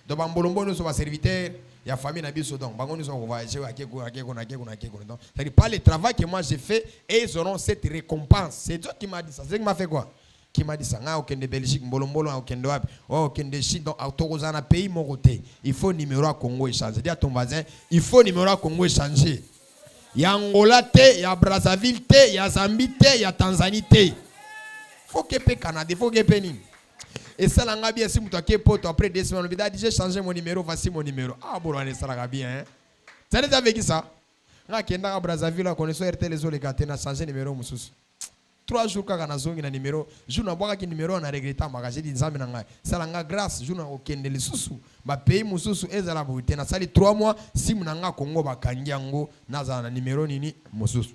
Donc, Mbolombolo, c'est serviteur. Il y a famille qui sont donc. C'est-à-dire, par le travail que moi j'ai fait, et ils auront cette récompense. C'est Dieu qui m'a dit ça. C'est qui m'a fait quoi? Qui m'a dit ça? Aucun de Belgique, Mbolombolo, aucun de Wab, aucun de Chine. Donc, dans un pays, mon côté, il faut numéro à Congo échanger. Dis à ton voisin, il faut numéro à Congo échanger. Il y a Angola, il y a Brazzaville, il y a Zambie, il y a Tanzanie. Il faut que le Canada, il faut que le et ça, là, bien si tu as après 2 semaines, on a dit j'ai changé mon numéro, voici mon numéro. Ah, bon, ça l'a bien. Tu as déjà vécu ça? On a à Brazzaville, on connaît RTL, les autres gars, on a changé le numéro. 3 jours quand on a changé le numéro, je n'ai pas de numéro, on a regretté. J'ai dit, ça l'a grâce, je n'ai aucun de les sous. Ma pays, mon sous, et ça l'a beauté. On a sali 3 mois, si on a Congo, Kangiango, on a un numéro, nini, mon sous.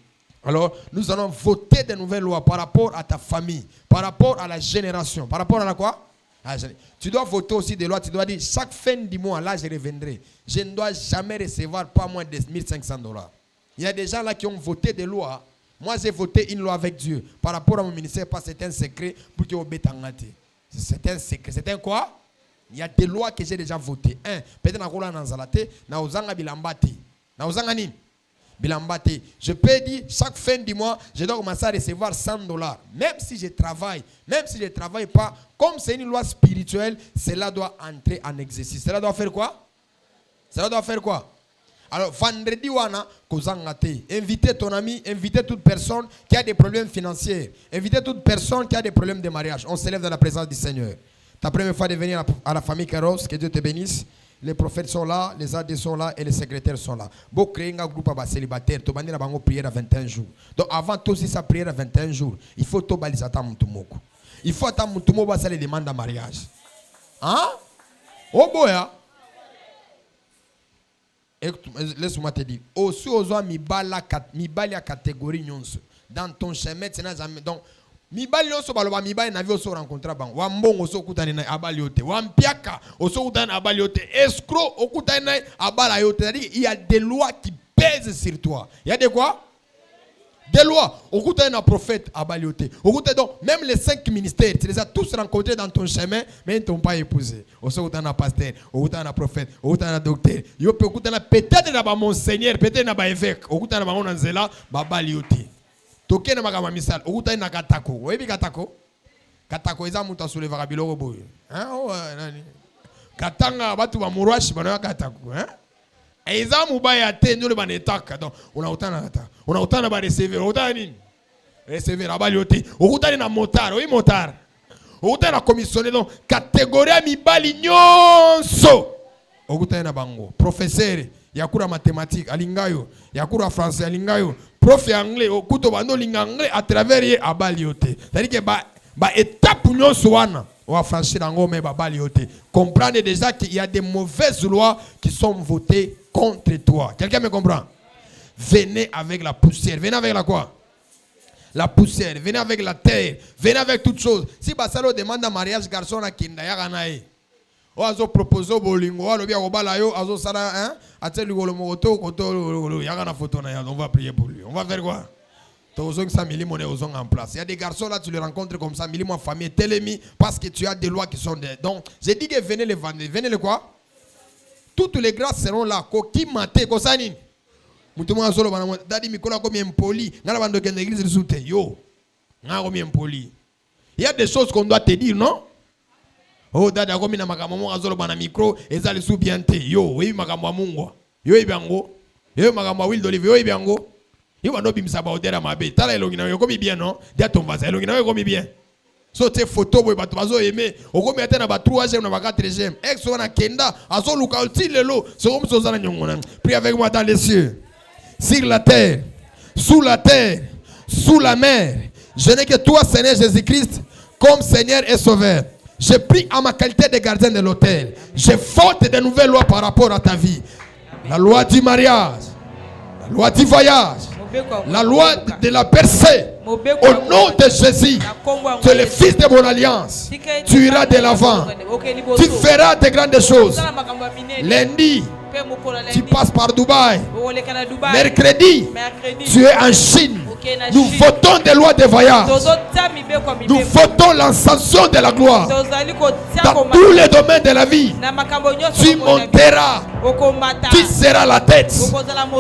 Alors, nous allons voter des nouvelles lois par rapport à ta famille, par rapport à la génération, par rapport à la quoi? Tu dois voter aussi des lois, tu dois dire chaque fin du mois, là je reviendrai. Je ne dois jamais recevoir pas moins de $1,500. Il y a des gens là qui ont voté des lois. Moi j'ai voté une loi avec Dieu par rapport à mon ministère, parce que c'est un secret pour que vous bétangate. C'est un secret. C'est un quoi? Il y a des lois que j'ai déjà votées. Peut-être que na nzalate, na uzanga bilambati. Na uzanga nini? Bilambati. Je peux dire, chaque fin du mois, je dois commencer à recevoir $100. Même si je travaille, même si je ne travaille pas, comme c'est une loi spirituelle, cela doit entrer en exercice. Cela doit faire quoi? Cela doit faire quoi? Alors, vendredi, invitez ton ami, invitez toute personne qui a des problèmes financiers, invitez toute personne qui a des problèmes de mariage. On s'élève dans la présence du Seigneur. Ta première fois de venir à la famille Caros, que Dieu te bénisse. Les prophètes sont là, les adés sont là et les secrétaires sont là. Vous créez un groupe célibataire, tu vas faire prière à 21 jours. Donc avant tout si ça prière à 21 jours, il faut tout baliser à Mutumoko. Il faut attendre Mutumoko ça les demandes de mariage. Hein? Oh boya. Laisse-moi te dire. Aussi aux mibala catégorie nyonso. Dans ton chemin, tu n'as jamais donc mibali oso baloba mibali na vie oso rencontra bango wa mbongo oso kutana na abali yote wa mpiaka oso kutana abali yote escroc okutana na abala yote. C'est-à-dire il y a des lois qui pèsent sur toi. Il y a des quoi? Des lois. Okutana na prophète abali yote. Okutana donc même les 5 ministères, tu les as tous rencontrés dans ton chemin mais ils ne t'ont pas épousé. Oso kutana na pasteur, okutana na prophète, okutana na docteur. Yo pe okutana peut-être na ba monseigneur, peut-être na ba évêque, okutana ba ngona nzela babali yote. Toke na makama misal, okuta na katako. Oyebi katako? Katako eza muta soulevaka biloko boye. Hein? Nani? Katanga batu ba murashi bana katako, hein? Eza mubaya te ndole banetaka. Donc, on utana kata. On utana ba recevoir, utana nini? Recevoir abali yote. Okuta na motard, oyi motard. Okuta na commissionnaire donc catégorie mibali nyonso. Okuta na bango. Professeur yakura mathématique alingayo, yakura français alingayo. Prof anglais au couteau bando anglais à travers abalioté. C'est-à-dire que ba étape nyonso wana on va franchir en mais babalioté. Comprenez déjà qu'il y a des mauvaises lois qui sont votées contre toi. Quelqu'un me comprend? Venez avec la poussière. Venez avec la quoi? La poussière. Venez avec la terre. Venez avec toutes choses. Si Basalo demande un mariage garçon à kinda yakanae. O azo proposer bolingo alobi akobala yo azo sala hein ateli golomoto koto yakana photo na ya. On va prier pour lui. On va faire quoi? Tozong ça mili monnaie aux en place. Il y a des garçons là tu les rencontres comme ça mili moi famille telemi parce que tu as des lois qui sont des. Donc j'ai dit que venez les vendre. Venez le quoi? Toutes les grâces seront là. Koki maté kosanini. Mutumo azolo bana dadi mikola comme impoli. Ngala bando kende église risute yo. Nga comme impoli. Il y a des choses qu'on doit te dire, non? Oh dadi akomi na makambo azolo bana micro ezali sou bien te. Yo, oui makambo mungu. Yo ibango. Yo makambo wil d'olive yo ibango. Yo bando bimisa ba odera mabe. Tala elongi na yo komi bien, non? Dia ton vasa elongi na yo komi bien. So te photo boy bato bazo aimer okomi atena ba 3e na ba 4e ex wana kenda azo luka ulti lelo so comme so zana nyongona. Prie avec moi dans les cieux, sur la terre, sous la terre, sous la mer. Je n'ai que toi Seigneur Jésus-Christ comme Seigneur et Sauveur. Je prie en ma qualité de gardien de l'autel. Je faute de nouvelles lois par rapport à ta vie. La loi du mariage, la loi du voyage, la loi de la percée. Au nom de Jésus, tu es le fils de mon alliance. Tu iras de l'avant. Tu feras de grandes choses. Lundi, tu passes par Dubaï. Mercredi, tu es en Chine. Nous votons des lois de voyage. Nous votons l'ascension de la gloire. Dans tous les domaines de la vie, tu monteras. Tu seras la tête.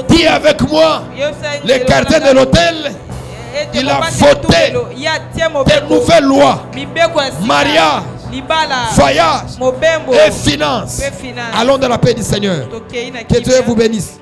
Dis avec moi, le gardien de l'autel, il a voté des nouvelles lois, mariage, voyage et finances. Allons dans la paix du Seigneur. Que Dieu vous bénisse.